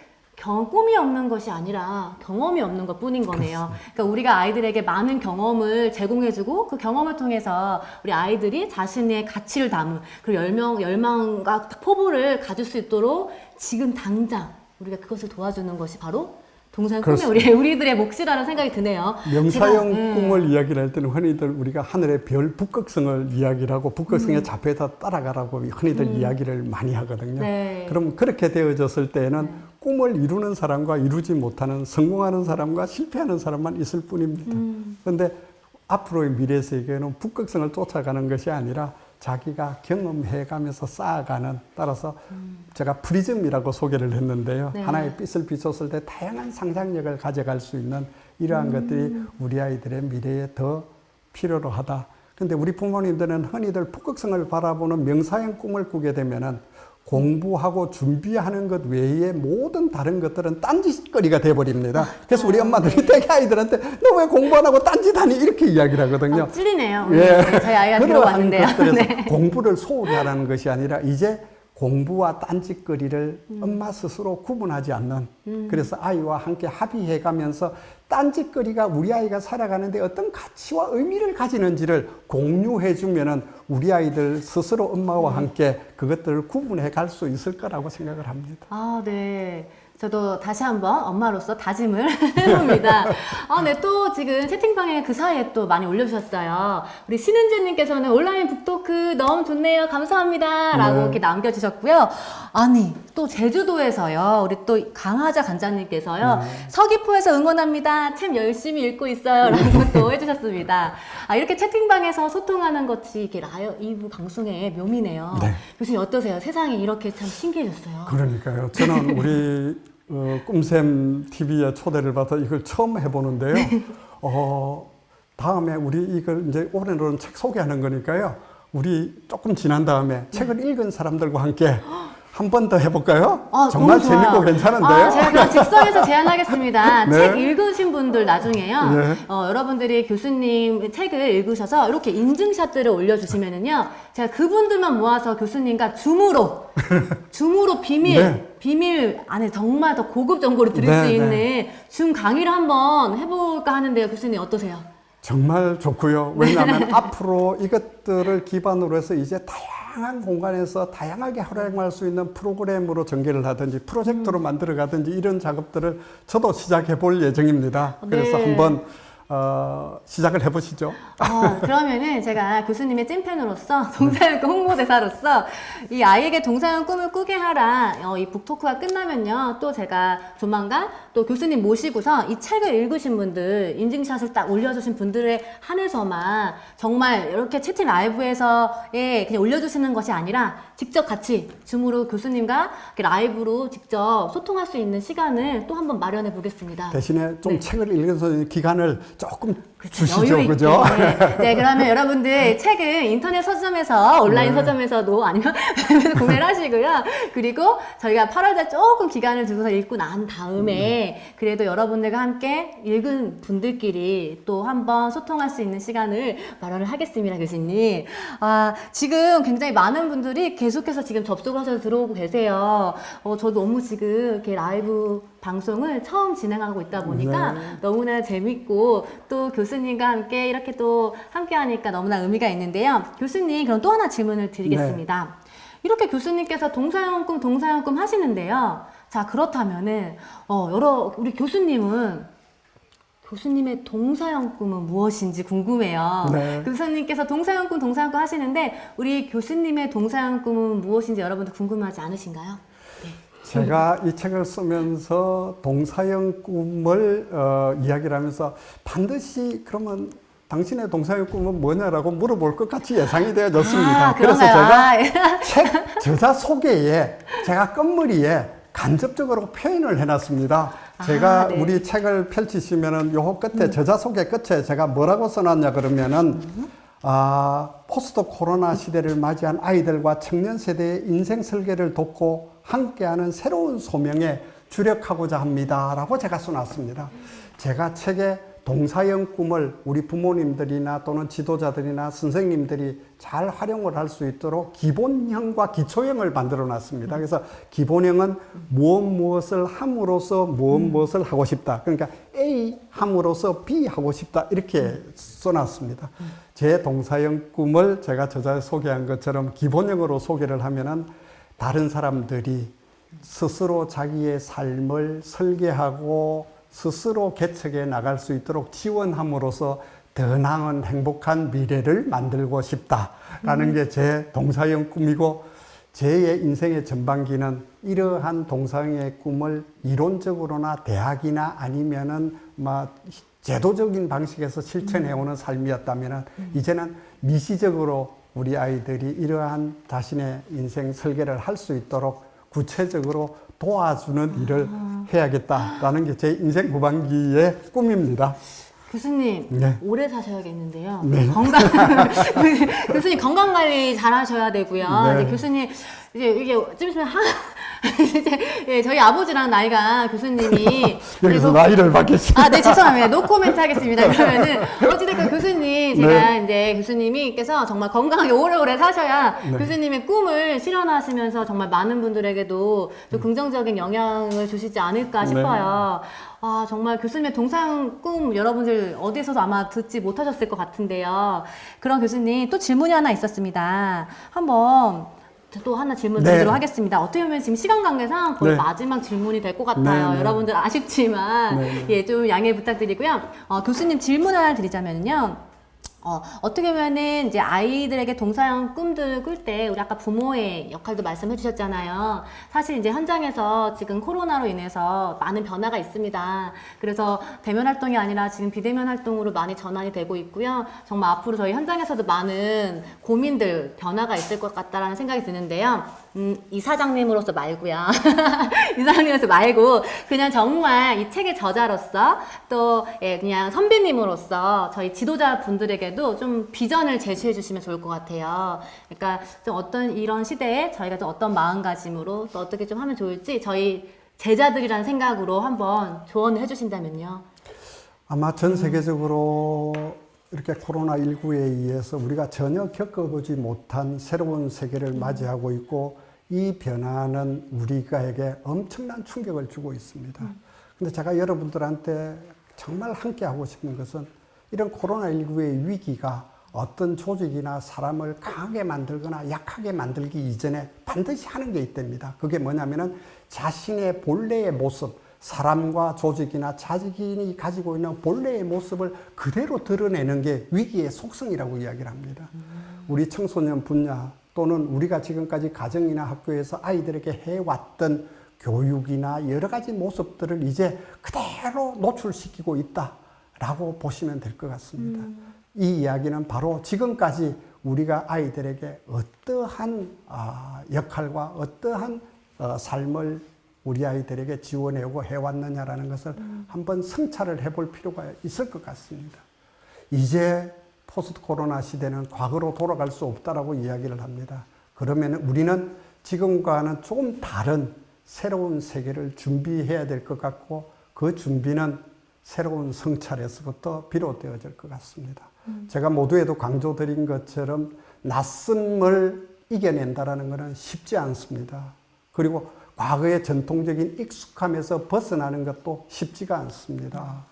꿈이 없는 것이 아니라 경험이 없는 것 뿐인 거네요. 그러니까 우리가 아이들에게 많은 경험을 제공해주고 그 경험을 통해서 우리 아이들이 자신의 가치를 담은 그 열망과 포부를 가질 수 있도록 지금 당장 우리가 그것을 도와주는 것이 바로 동사형 꿈의 우리들의 몫이라는 생각이 드네요. 명사형 꿈을 이야기를 할 때는 흔히들 우리가 하늘의 별 북극성을 이야기를 하고 북극성의 좌표에다 따라가라고 흔히들 이야기를 많이 하거든요. 네. 그럼 그렇게 되어졌을 때에는 꿈을 이루는 사람과 이루지 못하는 성공하는 사람과 실패하는 사람만 있을 뿐입니다. 그런데 앞으로의 미래 세계는 북극성을 쫓아가는 것이 아니라 자기가 경험해가면서 쌓아가는, 따라서 제가 프리즘이라고 소개를 했는데요. 네. 하나의 빛을 비췄을 때 다양한 상상력을 가져갈 수 있는 이러한 것들이 우리 아이들의 미래에 더 필요로 하다. 근데 우리 부모님들은 흔히들 북극성을 바라보는 명사형 꿈을 꾸게 되면은 공부하고 준비하는 것 외에 모든 다른 것들은 딴짓거리가 돼버립니다. 그래서 우리 엄마들이 되게 아이들한테 너 왜 공부 안 하고 딴짓하니 이렇게 이야기를 하거든요. 찔리네요. 예. 저희 아이가 그러한 들어왔는데요. 것들에서 네. 공부를 소홀히 하라는 것이 아니라 이제 공부와 딴짓거리를 엄마 스스로 구분하지 않는, 그래서 아이와 함께 합의해 가면서 딴짓거리가 우리 아이가 살아가는데 어떤 가치와 의미를 가지는지를 공유해 주면은 우리 아이들 스스로 엄마와 함께 그것들을 구분해 갈 수 있을 거라고 생각을 합니다. 아, 네. 저도 다시 한번 엄마로서 다짐을 해봅니다. 네, 또 지금 채팅방에 그 사이에 또 많이 올려주셨어요. 우리 신은재님께서는 온라인 북토크 너무 좋네요. 감사합니다. 라고 네. 이렇게 남겨주셨고요. 아니, 또 제주도에서요. 우리 또 강하자 간장님께서요. 서귀포에서 응원합니다. 참 열심히 읽고 있어요. 라고 또 해주셨습니다. 이렇게 채팅방에서 소통하는 것이 이렇게 라이브 방송의 묘미네요. 네. 교수님 어떠세요? 세상이 이렇게 참 신기해졌어요. 그러니까요. 저는 우리 꿈샘 TV에 초대를 받아 이걸 처음 해보는데요. 다음에 우리 이걸 이제 올해로는 책 소개하는 거니까요. 우리 조금 지난 다음에 책을 읽은 사람들과 함께 한 번 더 해볼까요? 정말 너무 좋아요. 재밌고 괜찮은데요? 제가 그럼 즉석에서 제안하겠습니다. 네. 책 읽으신 분들 나중에요. 네. 여러분들이 교수님 책을 읽으셔서 이렇게 인증샷들을 올려주시면은요. 제가 그분들만 모아서 교수님과 줌으로 비밀 안에 정말 더 고급 정보를 드릴 네, 수 있는 네. 줌 강의를 한번 해볼까 하는데요. 교수님 어떠세요? 정말 좋고요. 왜냐하면 앞으로 이것들을 기반으로 해서 이제 다양한 공간에서 다양하게 활용할 수 있는 프로그램으로 전개를 하든지 프로젝트로 만들어 가든지 이런 작업들을 저도 시작해 볼 예정입니다. 그래서 네. 한번 시작을 해보시죠. 그러면은 제가 교수님의 찐팬으로서 동사형 꿈 홍보대사로서 이 아이에게 동사형 꿈을 꾸게 하라 이 북토크가 끝나면요 또 제가 조만간 또 교수님 모시고서 이 책을 읽으신 분들 인증샷을 딱 올려주신 분들에 한해서만 정말 이렇게 채팅 라이브에서의 그냥 올려주시는 것이 아니라 직접 같이 줌으로 교수님과 이렇게 라이브로 직접 소통할 수 있는 시간을 또 한번 마련해 보겠습니다. 대신에 좀 네. 책을 읽어서 기간을 조금 그쵸, 주시죠, 여유 있게. 그죠? 네, 그러면 여러분들 책은 인터넷 서점에서 온라인 서점에서도 아니면 구매를 하시고요. 그리고 저희가 8월달 조금 기간을 두고서 읽고 난 다음에 그래도 여러분들과 함께 읽은 분들끼리 또 한번 소통할 수 있는 시간을 마련을 하겠습니다, 교수님. 지금 굉장히 많은 분들이 계속해서 지금 접속을 하셔서 들어오고 계세요. 저도 너무 지금 이렇게 라이브 방송을 처음 진행하고 있다 보니까 너무나 재밌고 또 교수님과 함께 이렇게 또 함께 하니까 너무나 의미가 있는데요. 교수님, 그럼 또 하나 질문을 드리겠습니다. 이렇게 교수님께서 동사형 꿈 하시는데요. 자, 그렇다면은, 우리 교수님은 교수님의 동서양 꿈은 무엇인지 궁금해요. 네. 교수님께서 동서양 꿈 하시는데 우리 교수님의 동서양 꿈은 무엇인지 여러분들 궁금하지 않으신가요? 제가 이 책을 쓰면서 동서양 꿈을 이야기를 하면서 반드시 그러면 당신의 동서양 꿈은 뭐냐라고 물어볼 것 같이 예상이 되어졌습니다. 그래서 제가 책 저자 소개에 제가 끝머리에 간접적으로 표현을 해놨습니다. 제가 네. 우리 책을 펼치시면은 요 끝에 저자 소개 끝에 제가 뭐라고 써놨냐 그러면은 포스트 코로나 시대를 맞이한 아이들과 청년 세대의 인생 설계를 돕고 함께하는 새로운 소명에 주력하고자 합니다라고 제가 써놨습니다. 제가 책에 동서양 꿈을 우리 부모님들이나 또는 지도자들이나 선생님들이 잘 활용을 할 수 있도록 기본형과 기초형을 만들어 놨습니다. 그래서 기본형은 무엇을 함으로써 무엇을 하고 싶다. 그러니까 A 함으로써 B 하고 싶다. 이렇게 써놨습니다. 제 동서양 꿈을 제가 저자에 소개한 것처럼 기본형으로 소개를 하면은 다른 사람들이 스스로 자기의 삶을 설계하고 스스로 개척해 나갈 수 있도록 지원함으로써 더 나은 행복한 미래를 만들고 싶다라는 게 제 동서양 꿈이고 제 인생의 전반기는 이러한 동서양의 꿈을 이론적으로나 대학이나 아니면은 제도적인 방식에서 실천해오는 삶이었다면은 이제는 미시적으로 우리 아이들이 이러한 자신의 인생 설계를 할 수 있도록 구체적으로 도와주는 일을 해야겠다라는 게 제 인생 후반기의 꿈입니다. 교수님, 네. 오래 사셔야겠는데요. 네. 교수님 건강 관리 잘 하셔야 되고요. 네. 이제 교수님, 이제 이게 좀 있으면 이제 저희 아버지랑 나이가 교수님이 여기서 나이를 받겠습니다. 네, 죄송합니다. 노 코멘트 하겠습니다. 그러면은 어찌됐건 교수님, 제가 이제 교수님께서 정말 건강하게 오래오래 사셔야 교수님의 꿈을 실현하시면서 정말 많은 분들에게도 좀 긍정적인 영향을 주시지 않을까 싶어요. 정말 교수님의 동서양 꿈 여러분들 어디서도 아마 듣지 못하셨을 것 같은데요. 그런 교수님 또 질문이 하나 있었습니다. 한번 또 하나 질문 드리도록 하겠습니다. 어떻게 보면 지금 시간 관계상 거의 마지막 질문이 될 것 같아요. 여러분들 아쉽지만 좀 양해 부탁드리고요. 교수님 질문 하나 드리자면요. 어떻게 보면은 이제 아이들에게 동서양 꿈들 꿀 때 우리 아까 부모의 역할도 말씀해 주셨잖아요. 사실 이제 현장에서 지금 코로나로 인해서 많은 변화가 있습니다. 그래서 대면 활동이 아니라 지금 비대면 활동으로 많이 전환이 되고 있고요. 정말 앞으로 저희 현장에서도 많은 고민들, 변화가 있을 것 같다라는 생각이 드는데요. 이사장님으로서 말고요. 이사장님으로서 말고 그냥 정말 이 책의 저자로서 또 그냥 선배님으로서 저희 지도자 분들에게도 좀 비전을 제시해 주시면 좋을 것 같아요. 그러니까 좀 어떤 이런 시대에 저희가 좀 어떤 마음가짐으로 또 어떻게 좀 하면 좋을지 저희 제자들이라는 생각으로 한번 조언을 해주신다면요. 아마 전 세계적으로 이렇게 코로나19에 의해서 우리가 전혀 겪어보지 못한 새로운 세계를 맞이하고 있고 이 변화는 우리가에게 엄청난 충격을 주고 있습니다. 근데 제가 여러분들한테 정말 함께 하고 싶은 것은 이런 코로나19의 위기가 어떤 조직이나 사람을 강하게 만들거나 약하게 만들기 이전에 반드시 하는 게 있답니다. 그게 뭐냐면은 자신의 본래의 모습, 사람과 조직이나 자직인이 가지고 있는 본래의 모습을 그대로 드러내는 게 위기의 속성이라고 이야기를 합니다. 우리 청소년 분야 또는 우리가 지금까지 가정이나 학교에서 아이들에게 해왔던 교육이나 여러 가지 모습들을 이제 그대로 노출시키고 있다라고 보시면 될 것 같습니다. 이 이야기는 바로 지금까지 우리가 아이들에게 어떠한 역할과 어떠한 삶을 우리 아이들에게 지원해오고 해왔느냐라는 것을 한번 성찰을 해볼 필요가 있을 것 같습니다. 이제 포스트 코로나 시대는 과거로 돌아갈 수 없다라고 이야기를 합니다. 그러면 우리는 지금과는 조금 다른 새로운 세계를 준비해야 될 것 같고 그 준비는 새로운 성찰에서부터 비롯되어질 것 같습니다. 제가 모두에도 강조드린 것처럼 낯섦을 이겨낸다는 것은 쉽지 않습니다. 그리고 과거의 전통적인 익숙함에서 벗어나는 것도 쉽지가 않습니다.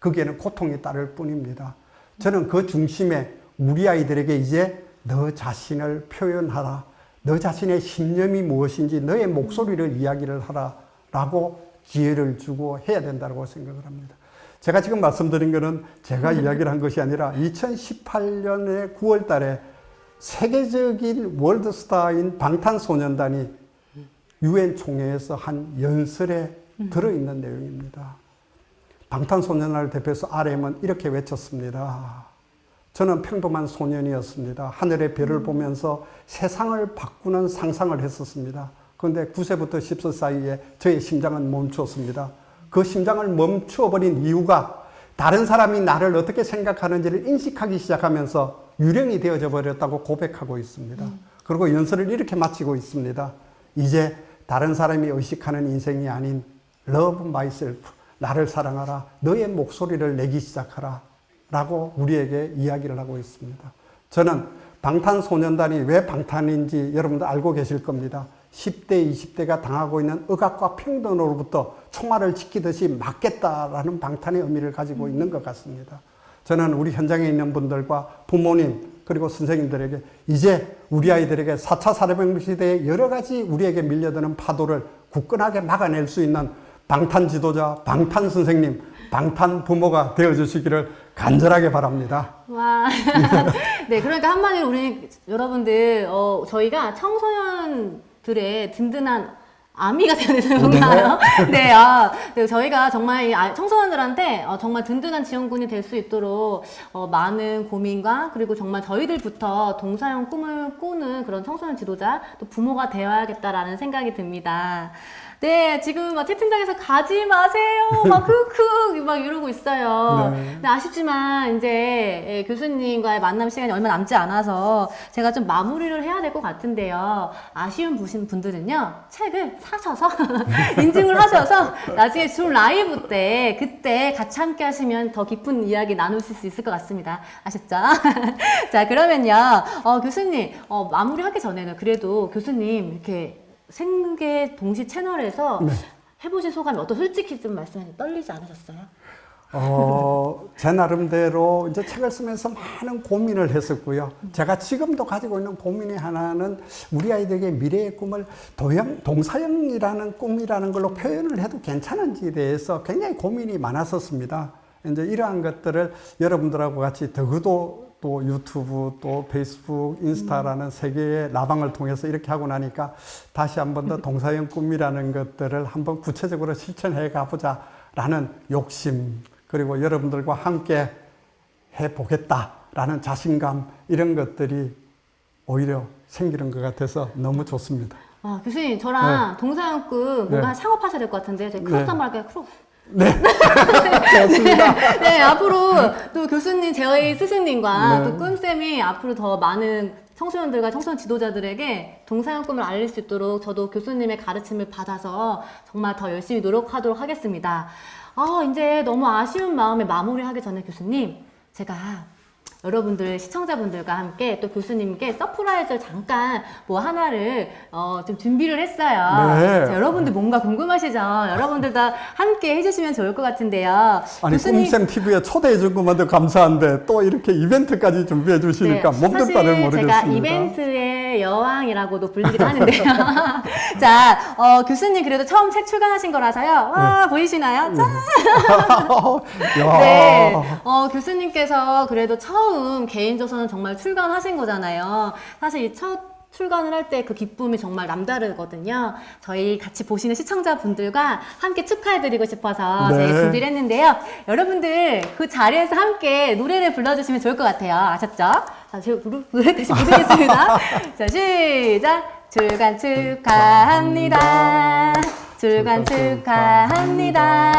거기에는 고통이 따를 뿐입니다. 저는 그 중심에 우리 아이들에게 이제 너 자신을 표현하라. 너 자신의 신념이 무엇인지 너의 목소리를 이야기를 하라. 라고 기회를 주고 해야 된다고 생각을 합니다. 제가 지금 말씀드린 거는 제가 이야기를 한 것이 아니라 2018년에 9월 달에 세계적인 월드스타인 방탄소년단이 유엔 총회에서 한 연설에 들어있는 내용입니다. 방탄소년단을 대표해서 RM은 이렇게 외쳤습니다. 저는 평범한 소년이었습니다. 하늘의 별을 보면서 세상을 바꾸는 상상을 했었습니다. 그런데 9세부터 10세 사이에 저의 심장은 멈추었습니다. 그 심장을 멈추어버린 이유가 다른 사람이 나를 어떻게 생각하는지를 인식하기 시작하면서 유령이 되어져 버렸다고 고백하고 있습니다. 그리고 연설을 이렇게 마치고 있습니다. 이제 다른 사람이 의식하는 인생이 아닌 Love myself, 나를 사랑하라, 너의 목소리를 내기 시작하라 라고 우리에게 이야기를 하고 있습니다. 저는 방탄소년단이 왜 방탄인지 여러분들 알고 계실 겁니다. 10대, 20대가 당하고 있는 억압과 평등으로부터 총알을 지키듯이 막겠다라는 방탄의 의미를 가지고 있는 것 같습니다. 저는 우리 현장에 있는 분들과 부모님 그리고 선생님들에게 이제 우리 아이들에게 4차 산업혁명 시대에 여러 가지 우리에게 밀려드는 파도를 굳건하게 막아낼 수 있는 방탄 지도자, 방탄 선생님, 방탄 부모가 되어주시기를 간절하게 바랍니다. 와. 네, 그러니까 한마디로 우리 여러분들, 저희가 청소년들의 든든한 아미가 되야 되는 건가요? 네, 네, 저희가 정말 이 청소년들한테 정말 든든한 지원군이 될 수 있도록 많은 고민과 그리고 정말 저희들부터 동사형 꿈을 꾸는 그런 청소년 지도자 또 부모가 되어야겠다라는 생각이 듭니다. 네, 지금 막 채팅창에서 가지 마세요, 막 크크 막 이러고 있어요. 네. 근데 아쉽지만 이제 교수님과의 만남 시간이 얼마 남지 않아서 제가 좀 마무리를 해야 될 것 같은데요. 아쉬운 분들은요, 책을 사셔서 인증을 하셔서 나중에 줌 라이브 때 그때 같이 함께 하시면 더 깊은 이야기 나누실 수 있을 것 같습니다. 아셨죠? 자, 그러면요, 교수님 마무리하기 전에는 그래도 교수님 이렇게 생계 동시 채널에서 네. 해보신 소감이 솔직히 좀 말씀해 떨리지 않으셨어요? 제 나름대로 이제 책을 쓰면서 많은 고민을 했었고요. 제가 지금도 가지고 있는 고민의 하나는 우리 아이들에게 미래의 꿈을 동사형이라는 꿈이라는 걸로 표현을 해도 괜찮은지에 대해서 굉장히 고민이 많았었습니다. 이제 이러한 것들을 여러분들하고 같이 더그도 또 유튜브, 또 페이스북, 인스타라는 세 개의 라방을 통해서 이렇게 하고 나니까 다시 한 번 더 동사형 꿈이라는 것들을 한번 구체적으로 실천해 가보자라는 욕심, 그리고 여러분들과 함께 해보겠다라는 자신감, 이런 것들이 오히려 생기는 것 같아서 너무 좋습니다. 교수님, 저랑 동사형 꿈 뭔가 창업하셔야 될 것 같은데, 제가 크로스 한번 할까요? 크로스. 네. 좋습니다. 네, 앞으로 또 교수님, 저희 스승님과 네. 또 꿈쌤이 앞으로 더 많은 청소년들과 청소년 지도자들에게 동사형 꿈을 알릴 수 있도록 저도 교수님의 가르침을 받아서 정말 더 열심히 노력하도록 하겠습니다. 이제 너무 아쉬운 마음에 마무리하기 전에 교수님, 제가 여러분들 시청자분들과 함께 또 교수님께 서프라이즈를 잠깐 뭐 하나를 좀 준비를 했어요. 네. 자, 여러분들 뭔가 궁금하시죠? 여러분들 다 함께 해주시면 좋을 것 같은데요. 아니, 교수님, 꿈쌤 TV에 초대해 준 것만도 감사한데 또 이렇게 이벤트까지 준비해 주시니까 네, 몸둘 바를 모르겠습니다. 제가 이벤트의 여왕이라고도 불리기도 하는데요. 자, 교수님 그래도 처음 책 출간하신 거라서요. 와, 보이시나요? 짠! 야. 네, 교수님께서 그래도 처음 개인저서는 정말 출간하신 거잖아요. 사실 이 첫 출간을 할 때 그 기쁨이 정말 남다르거든요. 저희 같이 보시는 시청자분들과 함께 축하해드리고 싶어서 네. 저희 준비를 했는데요. 여러분들 그 자리에서 함께 노래를 불러주시면 좋을 것 같아요. 아셨죠? 자, 제가 노래 다시 부르겠습니다. 자, 시작! 출간 축하합니다. 출간 축하합니다.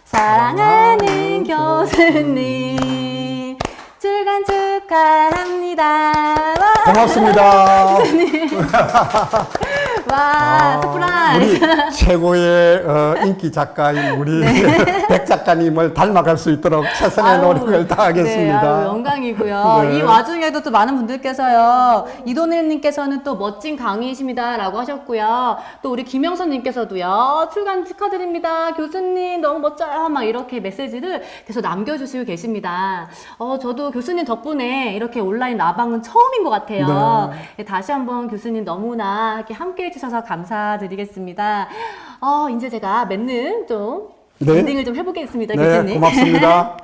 사랑하는 교수님, 출간 축하합니다. 고맙습니다. 와, 서프라이즈. 우리 최고의 인기 작가인 우리 백 작가님을 닮아갈 수 있도록 최선의 노력을 다하겠습니다. 네, 영광이고요. 네. 이 와중에도 또 많은 분들께서요, 이도일님께서는 또 멋진 강의이십니다라고 하셨고요. 또 우리 김영선님께서도요, 출간 축하드립니다. 교수님 너무 멋져요. 막 이렇게 메시지를 계속 남겨주시고 계십니다. 저도 교수님 덕분에 이렇게 온라인 라방은 처음인 것 같아요. 네, 다시 한번 교수님 너무나 이렇게 함께 해주셔서 감사드리겠습니다. 이제 제가 맺는 좀 네. 엔딩을 좀 해보겠습니다, 네, 교수님. 고맙습니다.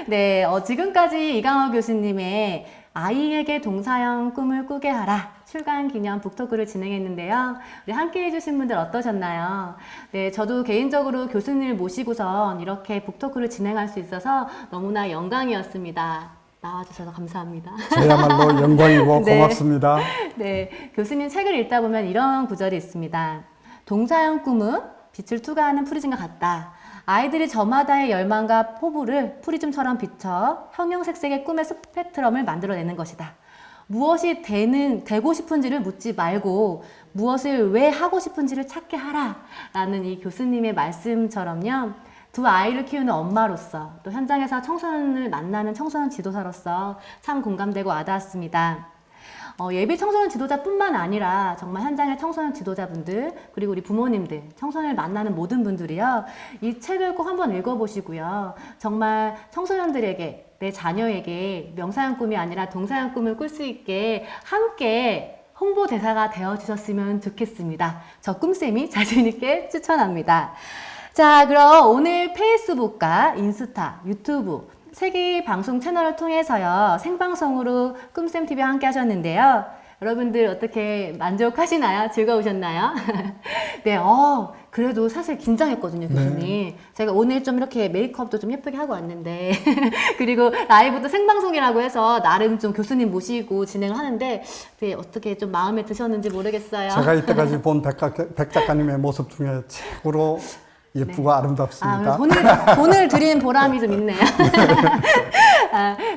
네, 지금까지 이강호 교수님의 아이에게 동사형 꿈을 꾸게 하라 출간 기념 북토크를 진행했는데요. 우리 함께 해주신 분들 어떠셨나요? 네, 저도 개인적으로 교수님을 모시고선 이렇게 북토크를 진행할 수 있어서 너무나 영광이었습니다. 나와주셔서 감사합니다. 저야말로 영광이고 네. 고맙습니다. 네, 교수님 책을 읽다 보면 이런 구절이 있습니다. 동사형 꿈은 빛을 투과하는 프리즘과 같다. 아이들이 저마다의 열망과 포부를 프리즘처럼 비춰 형형색색의 꿈의 스펙트럼을 만들어내는 것이다. 무엇이 되고 싶은지를 묻지 말고 무엇을 왜 하고 싶은지를 찾게 하라 라는 이 교수님의 말씀처럼요. 두 아이를 키우는 엄마로서 또 현장에서 청소년을 만나는 청소년 지도사로서 참 공감되고 와닿았습니다. 예비 청소년 지도자뿐만 아니라 정말 현장의 청소년 지도자분들 그리고 우리 부모님들 청소년을 만나는 모든 분들이요 이 책을 꼭 한번 읽어보시고요 정말 청소년들에게 내 자녀에게 명사형 꿈이 아니라 동사형 꿈을 꿀 수 있게 함께 홍보대사가 되어주셨으면 좋겠습니다. 저 꿈쌤이 자신있게 추천합니다. 자, 그럼 오늘 페이스북과 인스타, 유튜브 세 개의 방송 채널을 통해서요 생방송으로 꿈쌤TV와 함께 하셨는데요. 여러분들 어떻게 만족하시나요? 즐거우셨나요? 네, 그래도 사실 긴장했거든요, 교수님. 네. 제가 오늘 좀 이렇게 메이크업도 좀 예쁘게 하고 왔는데 그리고 라이브도 생방송이라고 해서 나름 좀 교수님 모시고 진행을 하는데 네, 어떻게 좀 마음에 드셨는지 모르겠어요. 제가 이때까지 본 백 작가님의 모습 중에 최고로 예쁘고 아름답습니다. 돈을 드린 보람이 좀 있네요.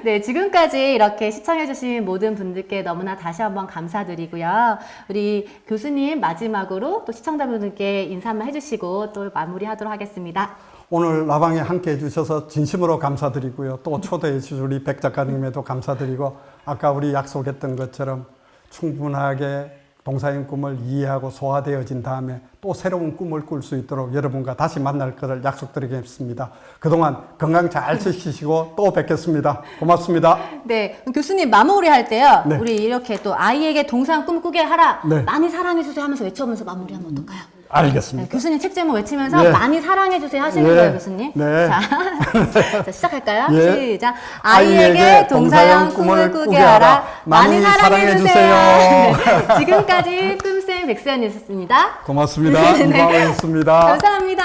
네, 지금까지 이렇게 시청해주신 모든 분들께 너무나 다시 한번 감사드리고요. 우리 교수님 마지막으로 또 시청자분들께 인사 한번 해주시고 또 마무리하도록 하겠습니다. 오늘 라방에 함께 해주셔서 진심으로 감사드리고요. 또 초대해 주신 우리 백 작가님에도 감사드리고 아까 우리 약속했던 것처럼 충분하게 동사형 꿈을 이해하고 소화되어진 다음에 또 새로운 꿈을 꿀 수 있도록 여러분과 다시 만날 것을 약속드리겠습니다. 그동안 건강 잘 지키시고 또 뵙겠습니다. 고맙습니다. 네, 교수님 마무리할 때요. 네. 우리 이렇게 또 아이에게 동사형 꿈 꾸게 하라. 네. 많이 사랑해주세요 하면서 외쳐보면서 마무리하면 어떨까요? 알겠습니다. 네, 교수님 책 제목 외치면서 네. 많이 사랑해주세요 하시는 네. 거예요, 교수님. 네. 자, 자, 시작할까요? 예. 시작. 아이에게 동사형 꿈을 꾸게 하라. 많이 사랑해주세요. 네. 지금까지 꿈쌤 백수연이었습니다. 고맙습니다. 네. 이광호였습니다. 감사합니다.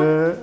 네.